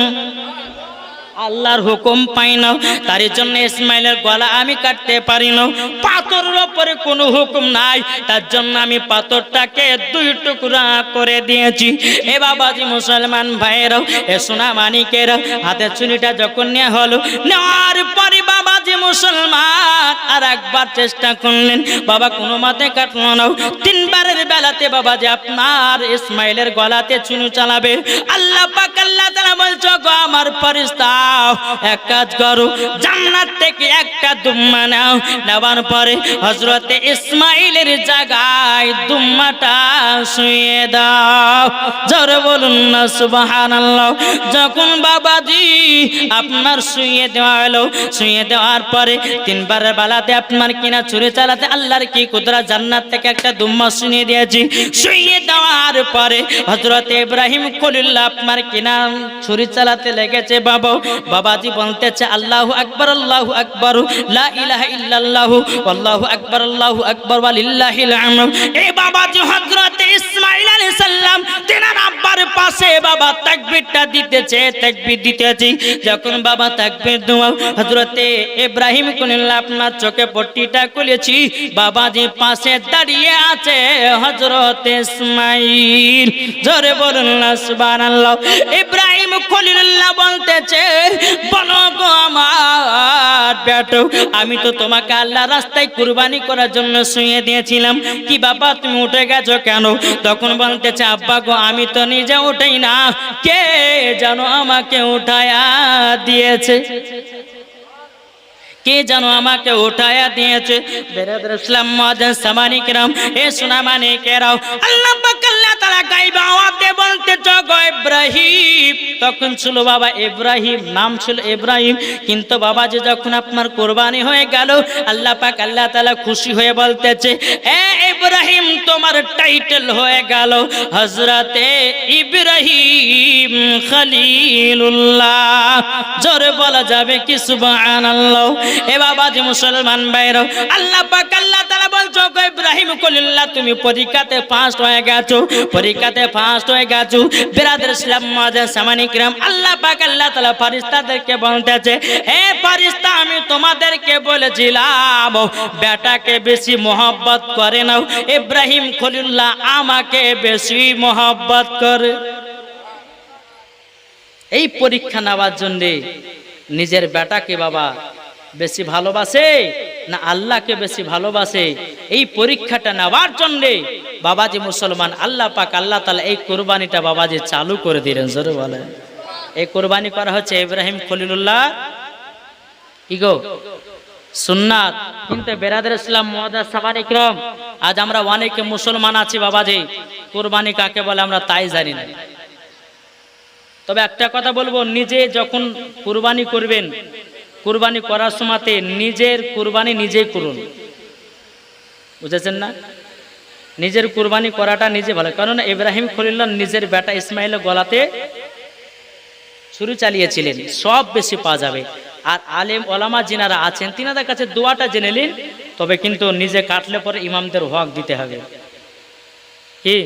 Speaker 1: আল্লাহর হুকুম পাই না, তার জন্য ইসমাইলের গলা আমি কাটতে পারি না, পাথরের উপরে কোনো হুকুম নাই, তার জন্য আমি পাথরটাকে দুই টুকরা করে দিয়েছি। এ বাবাজি মুসলমান ভাইয়েরাও, এ সোনা মানিকেরাও, হাতে ছুরিটা যখন নেওয়া হলো, নেওয়ার পরে বাবাজি মুসলমান আর একবার চেষ্টা করলেন, বাবা কোনো মতে কাটলো না, তিনবারের বেলাতে বাবাজি আপনার ইসমাইলের গলাতে ছুরি চালাবে, আল্লাহ পাক আল্লাহ তাআলা বলছো, গো আমার ফেরেশতা এক কাজ করো, জান্নাত থেকে একটা দুম্মা নাও, নেওয়ার পরে হযরতে ইসমাইলের জায়গায় দুম্মাটা শুইয়ে দাও, জোরে বলুন না সুবহানাল্লাহ। যখন বাবাজি আপনার শুইয়ে দেওয়া হলো, শুইয়ে দেওয়ার পরে তিনবারের বেলাতে আপনার কিনা ছুরি চালাতে আল্লাহর কি কুদরত, জান্নাত থেকে একটা দুম্মা শুইয়ে দিয়েছি, শুইয়ে দেওয়ার পরে হযরতে ইব্রাহিম খলিলুল্লাহ আপনার কিনা ছুরি চালাতে লেগেছে বাবা, বাবাজি বলতেছে আল্লাহু আকবার, আল্লাহু আকবার, লা ইলাহা ইল্লাল্লাহ, আল্লাহু আকবার, আল্লাহু আকবার, ওয়ালিল্লাহিল হামদ। এই বাবাজি হযরত ইসমাঈল আলাইহিস সালাম তেনার আব্বার পাশে বাবা তাকবীরটা দিতেছে, তাকবীর দিতেছে, যখন বাবা তাকবীর দেওয়া হযরত ইব্রাহিম খলিলুল্লাহ আপনার চোখে পট্টিটা খুলেছি, বাবাজি পাশে দাঁড়িয়ে আছে হযরত ইসমাঈল, জোরে বলুন না সুবহানাল্লাহ। ইব্রাহিম খলিলুল্লাহ বলতেছে, বলো গো আমার বেটো, আমি তো তোমাকে আল্লাহর রাস্তায় কুরবানি করার জন্য শুইয়ে দিয়েছিলাম, কি বাবা তুমি উঠে গেছো কেন? তখন বলতেছে, আব্বা গো আমি তো নিজে উঠেই না, কে যেন আমাকে উঠায়া দিয়েছে, কে যেন আমাকে উঠায়া দিয়েছে। বেরাদর ইসলাম মুআজ্জিন সামানি কিরাম, এ সোনা মানিকেরাও, আল্লাহ পাক আল্লাহ তাআলা গায়ব আওয়াজে বলতেছে, গো ইব্রাহিম, তখন ছিল বাবা ইব্রাহিম, নাম ছিল ইব্রাহিম, কিন্তু বাবা যে যখন আপনার কুরবানি হয়ে গেল আল্লাহ পাক আল্লাহ তাআলা খুশি হয়ে বলতেছে, এ ইব্রাহিম তোমার টাইটেল হয়ে গেল হযরতে ইব্রাহিম খলিলুল্লাহ, জোরে বলা যাবে কি সুবহানাল্লাহ। এ বাবাজি মুসলমান ভাইরা, আল্লাহ পাক আল্লাহ তাআলা বলছো, গো ইব্রাহিম খলিলুল্লাহ তুমি পরীক্ষাতে ফার্স্ট হয়ে গেছো, পরীক্ষাতে ফার্স্ট হয়ে গেছো। বেরাদর ইসলাম মুআজ্জিন সামানি কিরাম, আল্লাহ পাক আল্লাহ তাআলা ফেরেশতাদেরকে বলতেছে, হে ফেরেশতা আমি তোমাদেরকে বলেছিলাম বেটাকে বেশি মহব্বত করে নাও, ইব্রাহিম খলিলুল্লাহ আমাকে বেশি মহব্বত করে। এই পরীক্ষা নেওয়ার জন্য নিজের বেটাকে বাবা বেশি ভালোবাসে না আল্লাহকে বেশি ভালোবাসে, এই পরীক্ষাটা নেওয়ার জন্য বাবাজি মুসলমান আল্লাহ পাক আল্লাহ তাআলা এই কুরবানিটা বাবাজি চালু করে দিলেন, জোরে বলে। এই কুরবানি করা হচ্ছে ইব্রাহিম খলিলুল্লাহ কি গো সুন্নাত। কিন্তু বেরাদর ইসলাম মুআজ্জিন সামানি কিরাম, আজ আমরা অনেকে মুসলমান আছি বাবাজি, কুরবানি কাকে বলে আমরা তাই জানি না। তবে একটা কথা বলবো, নিজে যখন কুরবানি করবেন, কুরবানি করার সময়তে নিজের কুরবানি নিজেই করুন, বুঝেছেন না? নিজের কুরবানি করাটা নিজে ভালো, কারণ ইব্রাহিম খলিলুল্লাহ নিজের বেটা ইসমাইলের গলাতে ছুরি চালিয়েছিলেন, সব বেশি পাওয়া যাবে। আর আলেম ওলামা যিনারা আছেন তিনাদের কাছে দোয়াটা জেনে নিন, তবে কিন্তু নিজে কাটলে পরে ইমামদের হক দিতে হবে। কি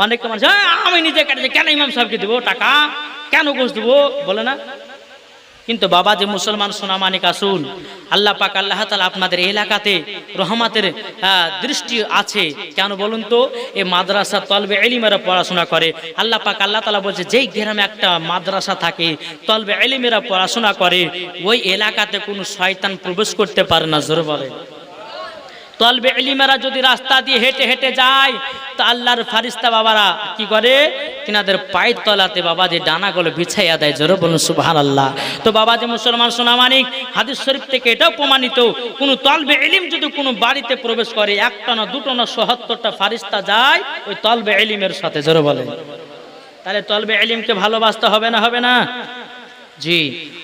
Speaker 1: অনেক মানুষ আমি নিজে কাটছি, কেন ইমাম সাহেবকে দেবো টাকা, কেন গোশ দেবো বলে না, কিন্তু বাবা যে মুসলমান সোনামানিক আসুন, আল্লাহ পাক আল্লাহ তাআলা আপনাদের এলাকাতে রহমতের দৃষ্টি আছে কেন বলুন তো? এই মাদ্রাসা তলবে ইলমেরা পড়াশোনা করে। আল্লাহ পাক আল্লাহ তাআলা বলছে যেই গ্রামে একটা মাদ্রাসা থাকে, তলবে ইলমেরা পড়াশোনা করে, ওই এলাকাতে কোনো শয়তান প্রবেশ করতে পারে না। জোরে বলে। তলবে ইলমেরা যদি রাস্তা দিয়ে হেঁটে হেঁটে যায় তো আল্লাহর ফারিস্তা বাবারা কি করে? তিনাদের পায়ের তলাতে বাবা যে ডানাগুলো বিছাইয়া দেয়। জোরে বলুন সুবহানাল্লাহ। তো বাবা যে মুসলমান সোনামানিক, হাদিস শরীফ থেকে এটাও প্রমাণিত, কোনো তলবে ইলম যদি কোনো বাড়িতে প্রবেশ করে, একটা না দুটো না ৭৭টা ফারিস্তা যায় ওই তলবে ইলমের সাথে। জোরে বলেন। তাহলে তলবে ইলমকে ভালোবাসতে হবে না, হবে না? জি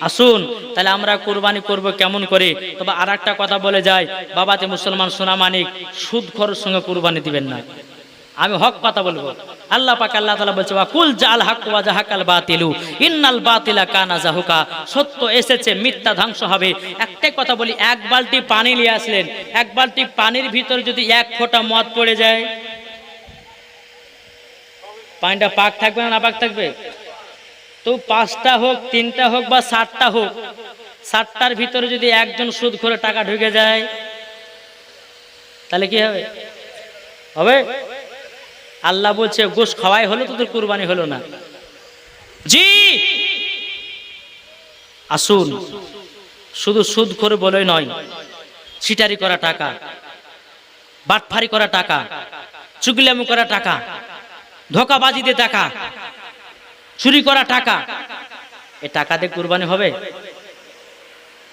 Speaker 1: আসুন তাহলে আমরা কুরবানি করব কেমন করে। তবে আর একটা কথা বলে যায়, বাবাতে মুসলমান সোনামানিক, সুদখোরের সঙ্গে কুরবানি দিবেন না। আমি হক কথা বলবো। আল্লাহ পাক আল্লাহ তাআলা বলছে ওয়া কুল জাল হক ওয়া জাহাকাল বাতিলু ইন্নাল বাতিলা কানা জাহুকা। সত্য এসেছে, মিথ্যা ধ্বংস হবে। একটাই কথা বলি, এক বালতি পানি নিয়ে আসলেন, এক বালতি পানির ভিতরে যদি এক ফোঁটা মদ পড়ে যায়, পানিটা পাক থাকবে না পাক থাকবে? তো 5টা হোক, 3টা হোক বা 60টা হোক, 60টার ভিতরে যদি একজন সুদ করে টাকা ঢুকে যায় তাহলে কি হবে? হবে? আল্লাহ বলছে গোশ খাওয়াই হলো, তোদের কুরবানি হলো না। জি আসুন, শুধু সুদ করে বলে নয়, ছিটারি করা টাকা, বাটফারি করা টাকা, চুগলামি করা টাকা, ধোঁকাবাজি দিয়ে টাকা, চুরি করা টাকা, এ টাকা দিয়ে কুরবানি হবে?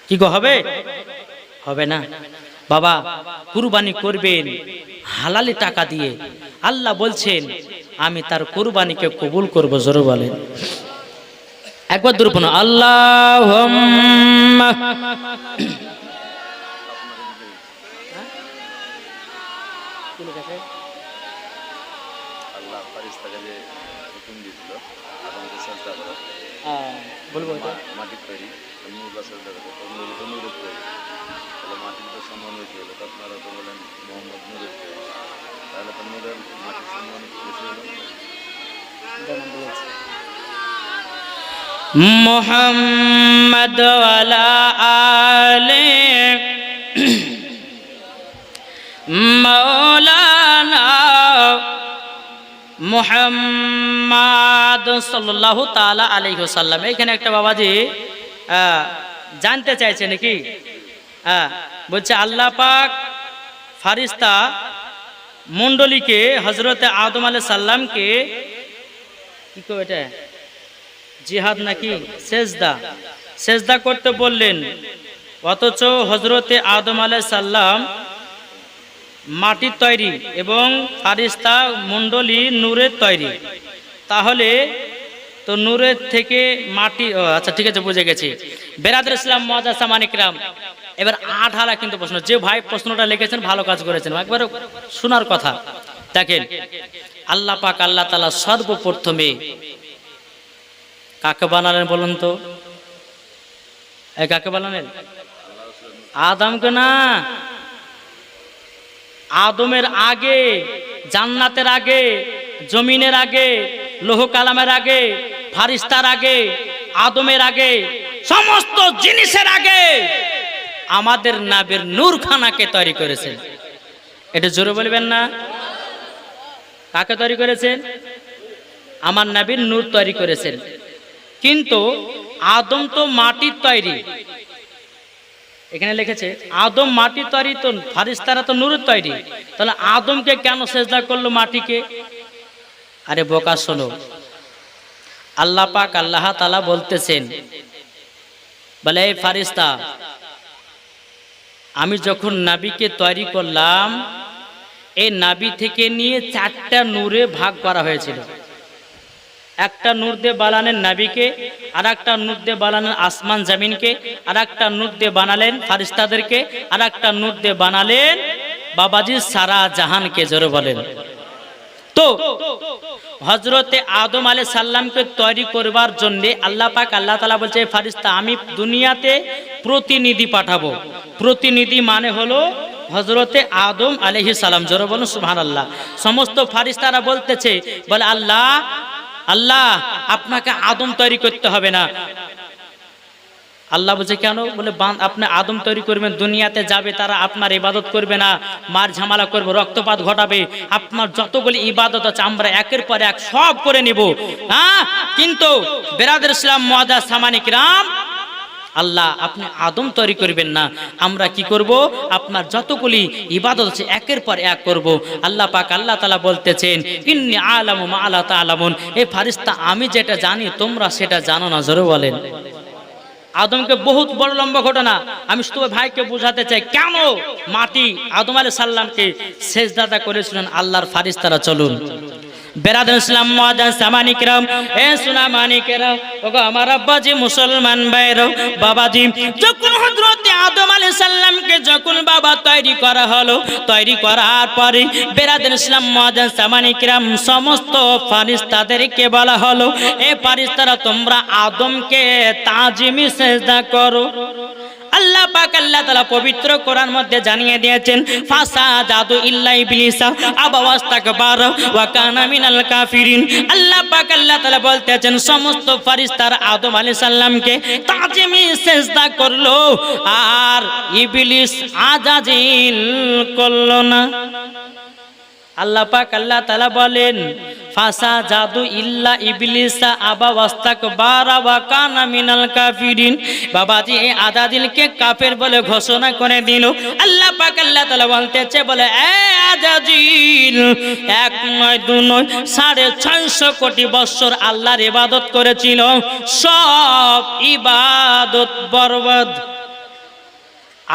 Speaker 1: কি গো হবে? হবে না। বাবা কুরবানি করবেন হালালি টাকা দিয়ে। আল্লাহ বলছেন আমি তার কুরবানিকে কবুল করব। জোরে বলেন একবার দূর পড়ুন আল্লাহুম্মা।
Speaker 2: আল্লাহ ফারিস্তাকে যে হুকুম দিয়েছিল আদমকে সাজদা করা,
Speaker 1: বলবো এটা
Speaker 2: মাটির তৈরি নূররা সাজদা করে, তো নূর তো নূরের তৈরি, তাহলে মাটির তো সম্মান হয়েছে হলো, তো আপনারা তো বলেন মোহাম্মদ নূরের তৈরি, তাহলে তো নূরের মাটির সম্মান বেশি হলো।
Speaker 1: মুহাম্মদ ওয়ালা আলে মাওলানা মুহাম্মদ সাল্লাল্লাহু তাআলা আলাইহি ওয়াসাল্লাম। এখানে একটা বাবাজি জানতে চাইছে নাকি? বলছে আল্লাহ পাক ফারিস্তা মণ্ডলীকে হযরতে আদম আলাইহিস সালামকে কি কো এটা জিহাদ নাকি সেজদা করতে বললেন, অথচ হযরতে আদম আলাইহিস সালাম মাটির তৈরি এবং ফারিস্তা মণ্ডলী নূরের তৈরি, তাহলে তো নূরের থেকে মাটি, আচ্ছা ঠিক আছে বুঝে গেছি। বেরাদর ইসলাম মুআজ্জাজ সামানিকরাম, এবার আঠালা কিন্তু প্রশ্ন, যে ভাই প্রশ্নটা লিখেছেন ভালো কাজ করেছেন, একবার শোনার কথা। দেখেন আল্লাহ পাক আল্লাহ তাআলা সর্বপ্রথমে কাকে বানালেন বলুন তো? কাকে বানালেন? আদমকে না। আদমের আগে, জান্নাতের আগে, জমিনের আগে, লৌহ কালামের আগে, ফারিস্তার আগে, আদমের আগে, সমস্ত জিনিসের আগে আমাদের নবীর নূরখানাকে তৈরি করেছেন। এটা জোরে বলবেন না? কাকে তৈরি করেছেন? আমার নবীর নূর তৈরি করেছেন। কিন্তু আদম তো মাটির তৈরি, এখানে লিখেছে আদম মাটির তৈরি, তো ফারিস্তারা তো নূরের তৈরি, তাহলে আদমকে কেন সেজদা করলো মাটিকে? আরে বোকা শোনো, আল্লাহ পাক আল্লাহ তাআলা বলতেছেন, বলে এই ফারিস্তা আমি যখন নবীকে তৈরি করলাম, এই নবী থেকে নিয়ে 4টা নূরে ভাগ করা হয়েছিল। একটা নূর দিয়ে বানালেন নবীকে, আর একটা নূর দিয়ে বানালেন আসমান জমিনকে, আর একটা নূর দিয়ে বানালেন ফারিস্তাদেরকে, আর একটা নূর দিয়ে বানালেন বাবাজি সারা জাহানকে। জোরে বলেন। তো হযরতে আদম আলাইহিস সালামকে তৈরি করবার জন্য আল্লাহ পাক আল্লাহ তাআলা বলছে ফারিস্তা আমি দুনিয়াতে প্রতিনিধি পাঠাবো। প্রতিনিধি মানে হলো হযরতে আদম আলাইহিস সালাম। জোরে বলুন সুবহানাল্লাহ। সমস্ত ফারিস্তারা বলতেছে, বলে আল্লাহ আল্লাহ আপনাকে আদম তৈরি করতে হবে না, আল্লাহ বলছে কেন? বলে আপনি আদম তৈরি করবেন, দুনিয়াতে যাবে তারা আপনার ইবাদত করবে না, মার ঝামেলা করবে, রক্তপাত ঘটাবে, আপনার যতগুলি ইবাদত আছে আমরা একের পর এক সব করে নিব। হ্যাঁ, কিন্তু বেরাদর ইসলাম মুআজ্জাজ সামানি কিরাম, আল্লাহ আপনি আদম তৈরি করবেন না, আমরা কি করব? আপনার যতগুলি ইবাদত আছে একের পর এক করব। আল্লাহ পাক আল্লাহ তাআলা বলতেছেন, ইন্নী আলামু মা লা তা'লামুন, এ ফারিস্তা আমি যেটা জানি তোমরা সেটা জানো না। জোরে বলেন। আদমকে বহুত বড় লম্বা ঘটনা, আমি শুধু ভাইকে বোঝাতে চাই কেন মাটি আদম আলাইহিস সালামকে সেজদা করেছিলেন আল্লাহর ফারিস্তারা। চলুন বেরাদর ইসলাম মুআজ্জাজ সামানি কিরাম, এ সোনা মানিকেরা, ওগো আমার আব্বাজি মুসলমান ভাইরা, বাবাজি যখন হযরত আদম আলাইহিস সালামকে যখন বাবা তৈরি করা হলো, তৈরি করার পরে বেরাদর ইসলাম মুআজ্জাজ সামানি কিরাম সমস্ত ফারিস্তাদেরকে বলা হলো, এ ফারিস্তারা তোমরা আদমকে তাজিমি সেজদা করো। আল্লাহ পাক আল্লাহ তাআলা পবিত্র কোরআন মধ্যে জানিয়ে দিয়েছেন, ফাসাজাদু ইল্লা ইবলিসা আবা ওয়াস্তাকবারা ওয়া কানা মিনাল কাফিরিন। আল্লাহ পাক আল্লাহ তাআলা বলতেছেন সমস্ত ফেরেশতারা আদম আলাইহিস সালামকে তাজিমি সিজদা করলো, আর ইবলিস আজাজিল করলো না। আল্লাহ পাক আল্লাহ তাআলা বলেন, ফাসাজাদু ইল্লা ইবলিসা আবা ওয়াস্তাকবারা ওয়া কানা মিনাল কাফিরিন। বাবাজি এই আজাজিলকে কাফের বলে ঘোষণা করে দিল। আল্লাহ পাক আল্লাহ তাআলা বলতেছে, বলে এ আজাজিল, এক নয় দু নয় 650 কোটি বছর আল্লাহর ইবাদত করেছিল, সব ইবাদত বরবাদ।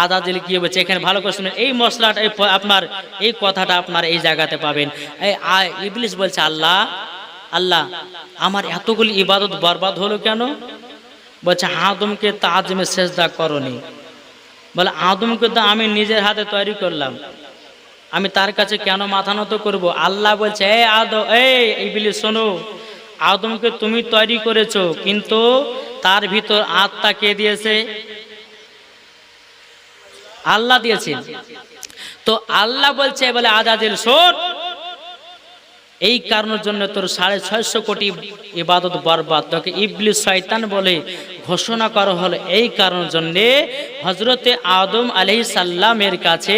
Speaker 1: আজাজিল কি বলছে এখানে ভালো করে শুনুন, এই মশলাটা আপনার এই কথাটা আপনার এই জায়গাতে পাবেন। ইবলিস বলছে, আল্লাহ আল্লাহ আমার এতগুলি ইবাদত বরবাদ হলো কেন? বলছে আদমকে তাজমে সেজদা করনি। বলে আদমকে তো আমি নিজের হাতে তৈরি করলাম, আমি তার কাছে কেন মাথা নত করবো? আল্লাহ বলছে, এ আদম, এই ইবলিস শোনো, আদমকে তুমি তৈরি করেছো, কিন্তু তার ভিতর আত্মা কে দিয়েছে? আল্লাহ দিয়েছেন। তো আল্লাহ বলছে, বলে আজাজিল শোন, এই কারণের জন্য তোর 650 কোটি ইবাদত বরবাদ, তোকে ইবলিস শয়তান বলে ঘোষণা করা হলো। এই কারণের জন্য হযরতে আদম আলাইহিস সালামের কাছে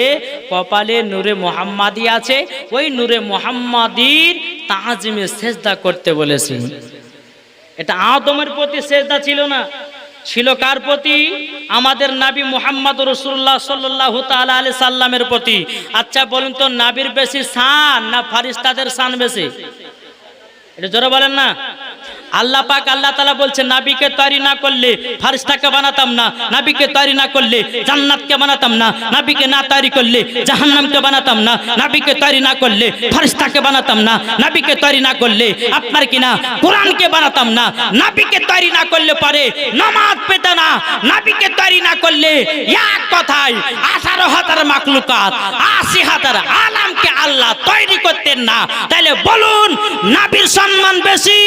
Speaker 1: কপালে নূরে মুহাম্মাদি আছে, ওই নূরে মুহাম্মাদির তাজিমে সেজদা করতে বলেছি। এটা আদমের প্রতি সেজদা ছিল না, ছিল কার প্রতি? আমাদের নবী মুহাম্মদ রাসূলুল্লাহ সাল্লাল্লাহু তাআলা আলাইহি সাল্লামের প্রতি। আচ্ছা বলুন তো, নবীর বেশি শান না ফারিস্তাদের শান বেশি? এটা জোরে বলেন না। আল্লাহ পাক আল্লাহ তাআলা বলছে, নবীকে তৈরি না করলে ফারিস্তাকে বানাতাম না, নবীকে তৈরি না করলে জান্নাতকে বানাতাম না, নবীকে না তৈরি করলে জাহান্নামকে বানাতাম না, নবীকে তৈরি না করলে ফারিস্তাকে বানাতাম না, নবীকে তৈরি না করলে আপনার কিনা কোরআনকে বানাতাম না, নবীকে তৈরি না করলে পরে নামাজ পেতে না, নবীকে তৈরি না করলে এক কথায় 18,000 মাখলুকাত 80,000 আলামকে আল্লাহ তৈরি করতেন না। তাহলে বলুন, নবীর সম্মান বেশি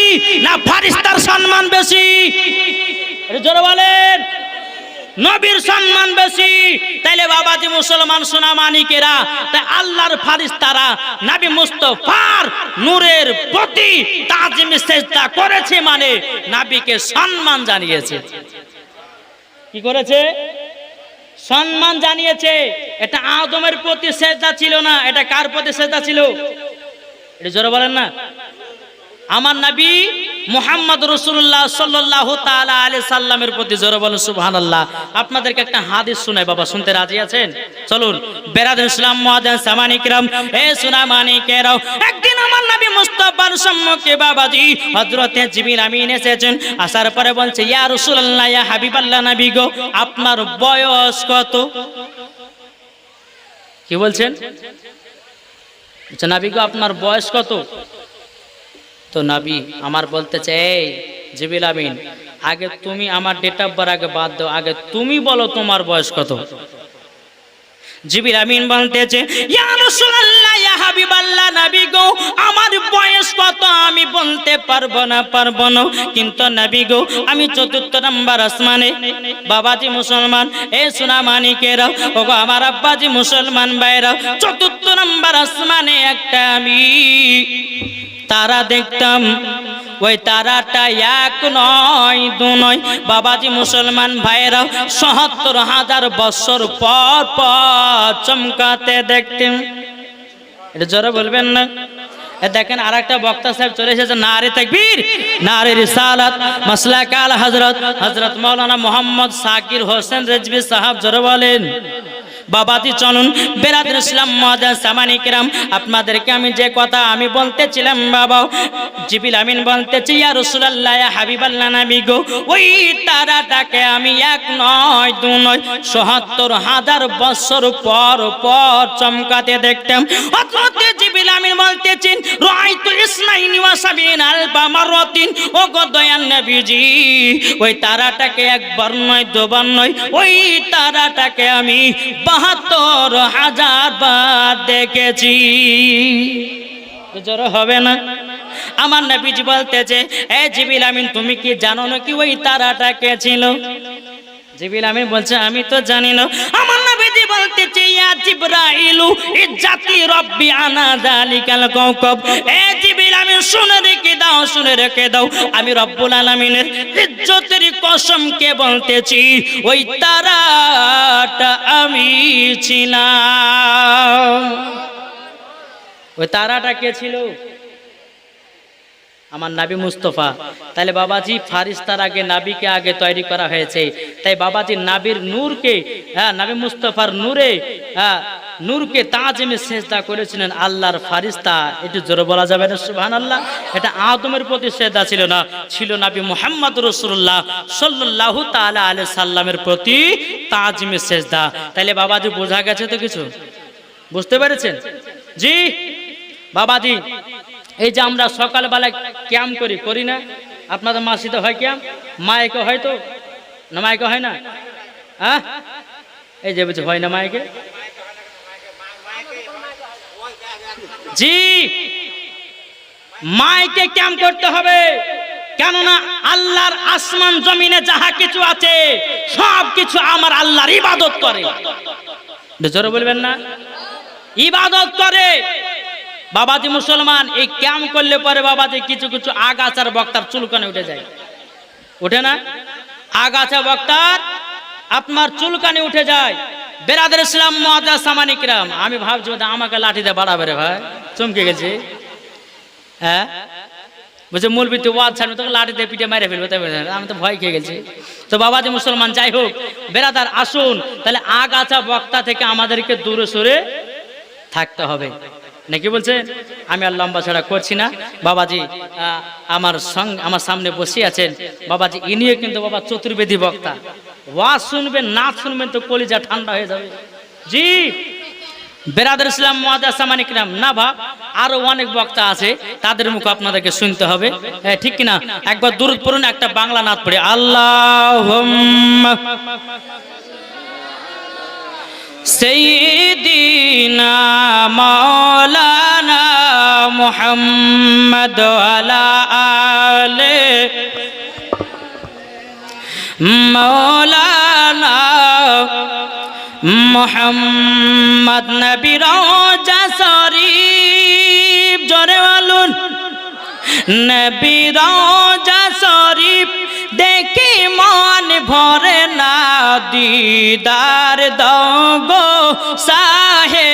Speaker 1: না ফারিস্তার সম্মান বেশি? জোরে বলেন, নবীর সম্মান বেশি। তাইলে বাবাজি মুসলমান সোনা মানিকেরা, তাই আল্লাহর ফারিস্তারা নবী মুস্তাফার নূরের প্রতি তাজিম সেজদা করেছে, মানে নবীকে সম্মান জানিয়েছে। কি করেছে? সম্মান জানিয়েছে। এটা আদমের প্রতি সেজদা ছিল না, এটা কার প্রতি সেজদা ছিল? এটা জোরে বলেন না। আমার নবী মুহাম্মদ রাসূলুল্লাহ সাল্লাল্লাহু তাআলা আলাইহি সাল্লামের প্রতি। জোরে বলেন সুবহানাল্লাহ। আপনাদেরকে একটা হাদিস শোনাই, বাবা শুনতে রাজি আছেন? চলুন বেরাদর ইসলাম মুআজ্জাজ সামানি কিরাম, এ সোনা মানিকেরা, একদিন আমার নবী মুস্তাফার সম্মুখে বাবাজি হযরতে জিবরিল আমিন এসেছেন। আসার পরে বলছে, ইয়া রাসূলুল্লাহ, ইয়া হাবিবাল্লাহ, নবী গো আপনার বয়স কত? কি বলছেন? আচ্ছা নবী গো আপনার বয়স কত? তো নবী আমার বলতেছে, এই জিবরিল আমিন, আগে তুমি আমার ডেট অফ বার্থ আগে বাদ দাও, আগে তুমি বলো তোমার বয়স কত? জিবরিল আমিন বলতেছে, ইয়া রাসূলুল্লাহ, ইয়া হাবিবাল্লাহ, নবী গো গো আমার বয়স কত আমি বলতে পারবো না, কিন্তু নবী গো আমি ৪র্থ নাম্বার আসমানে। বাবাজি মুসলমান, এ সোনা মানিকেরা, ও গো আমার আব্বাজি মুসলমান ভাইরা, ৪র্থ নাম্বার আসমানে একটা আমি তারা দেখতাম। ওই তারাটা এক নয় দু নয়, বাবাজি মুসলমান ভাইরা ৭৭,০০০ বছর পর পর চমকাতে দেখতেন। এটা জোরে বলবেন না? দেখেন আর একটা বক্তা সাহেব চলে এসেছে, নারে তাকবীর, নারে রিসালাত, মাসলাক আল হযরত মাওলানা মোহাম্মদ সাকির হোসেন রেজভী সাহেব, জোরে বলেন। বাবাজি চলুন বেরাদর ইসলাম মুআজ্জাজ সামানি কিরাম, আপনাদেরকে আমি যে কথা আমি বলতেছিলাম বাবা, জিবরিল আমিন বলতেছি ইয়া রাসূলুল্লাহ, ইয়া হাবিবাল্লাহ নবী গো, ওই তারাটাকে আমি এক নয় দু নয় ৭৭,০০০ বছর পর পর চমকাতে দেখতাম। হযরত জিবরিল আমিন বলতেছেন রাআইতু ইসনাইনি ওয়া সাবিনা আলফা মাররাতিন, ও গো দয়াল নবীজি ওই তারাটাকে একবার নয় দুবার নয়, ওই তারাটাকে আমি ৭২,০০০ বার দেখেছি। জোর হবে না? আমার নবীজি বলতেছে এ জিবরিল আমিন তুমি কি জানো না কি ওই তারাটা কে ছিল? জিবরিল আমিন বলছে আমি তো জানি না। আমার নবীজি বলতেছে ইয়া জিবরাইলু ইজ্জাতি রব্বি আনা যালিকাল কাওকাব, এ জিবরিল আমিন শুনে রেখে দাও আমি রব্বুল আলামিনের ইজ্জতের কসমকে বলতেছি ওই তারাটা আমি ছিলাম। ওই তারাটা কে ছিল? আমার নবী মুস্তাফা। তাহলে বাবাজি ফারিস্তার আগে নবীকে আগে তৈরি করা হয়েছে, তাই বাবাজি নবীর নূরকে, নবী মুস্তাফার নূরকে তাজিমে সেজদা করেছিলেন আল্লাহর ফারিস্তা। একটু জোরে বলা যাবে না সুবহানাল্লাহ? এটা আদমের প্রতি সেজদা ছিল না, ছিল নবী মুহাম্মদ রাসূলুল্লাহ সাল্লাল্লাহু তাআলা আলাইহি সাল্লামের প্রতি তাজিমে সেজদা। তাহলে বাবাজি বোঝা গেছে তো? কিছু বুঝতে পেরেছেন? জি বাবাজি, এই যে আমরা সকালবেলায় ক্যাম্প করি না? আপনাদের মসজিদে হয় ক্যাম্প? মাইকে হয় তো না? মাইকে হয় না? হ্যাঁ, এই যে বুঝে হয় না মাইকে। জি মাইকে ক্যাম্প করতে হবে, কেননা আল্লাহর আসমান জমিনে যাহা কিছু আছে সব কিছু আমার আল্লাহর ইবাদত করে। জোরে বলবেন না? ইবাদত করে। বাবাজি মুসলমান, এই ক্যাম্প করলে পরে বাবাজি কিছু কিছু আগাছার বক্তার চুলকানে উঠে যায়, ওঠে না? আগাছা বক্তার আপনার চুলকানে উঠে যায়। বেরাদর ইসলাম মুআজ্জাজ সামানি কিরাম, আমি ভাবছি আমাকে লাঠি দিয়ে বাড়াবে রে ভাই, চমকে গেছে। হ্যাঁ বলছে মৌলবি তুই ওয়াজ ছাড়বে, তোকে লাঠি দিয়ে পিঠে মেরে ফেলবে, তাই আমি তো ভয় খেয়ে গেছি। তো বাবাজি মুসলমান, যাই হোক বেরাদার আসুন, তাহলে আগাছা বক্তা থেকে আমাদেরকে দূরে সরে থাকতে হবে, নাকি বলছেন? আমি আর লম্বা ছাড়া করছি না। বাবাজি আমার সামনে বসে আছেন বাবাজি, ইনিও কিন্তু বাবা চতুর্বেদী বক্তা। ওয়াজ শুনবেন না শুনবেন তো কলিজা ঠান্ডা হয়ে যাবে। জি বেরাদর ইসলাম মুআজ্জাজ সামানি কিরাম, না ভাব আরো অনেক বক্তা আছে, তাদের মুখ আপনাদেরকে শুনতে হবে, ঠিক কিনা? একবার দুরূদ পড়ুন, একটা বাংলা নাত পড়ে, আল্লাহুম্মা সাইয়্যিদিনা মাওলানা মুহাম্মদ আলা আলে মাওলানা মুহাম্মদ নবী রওজা শরীফ, জোরে বলুন নবী রওজা শরীফ দেখি মন ভরে না, দিদার দাও গো সাহেব।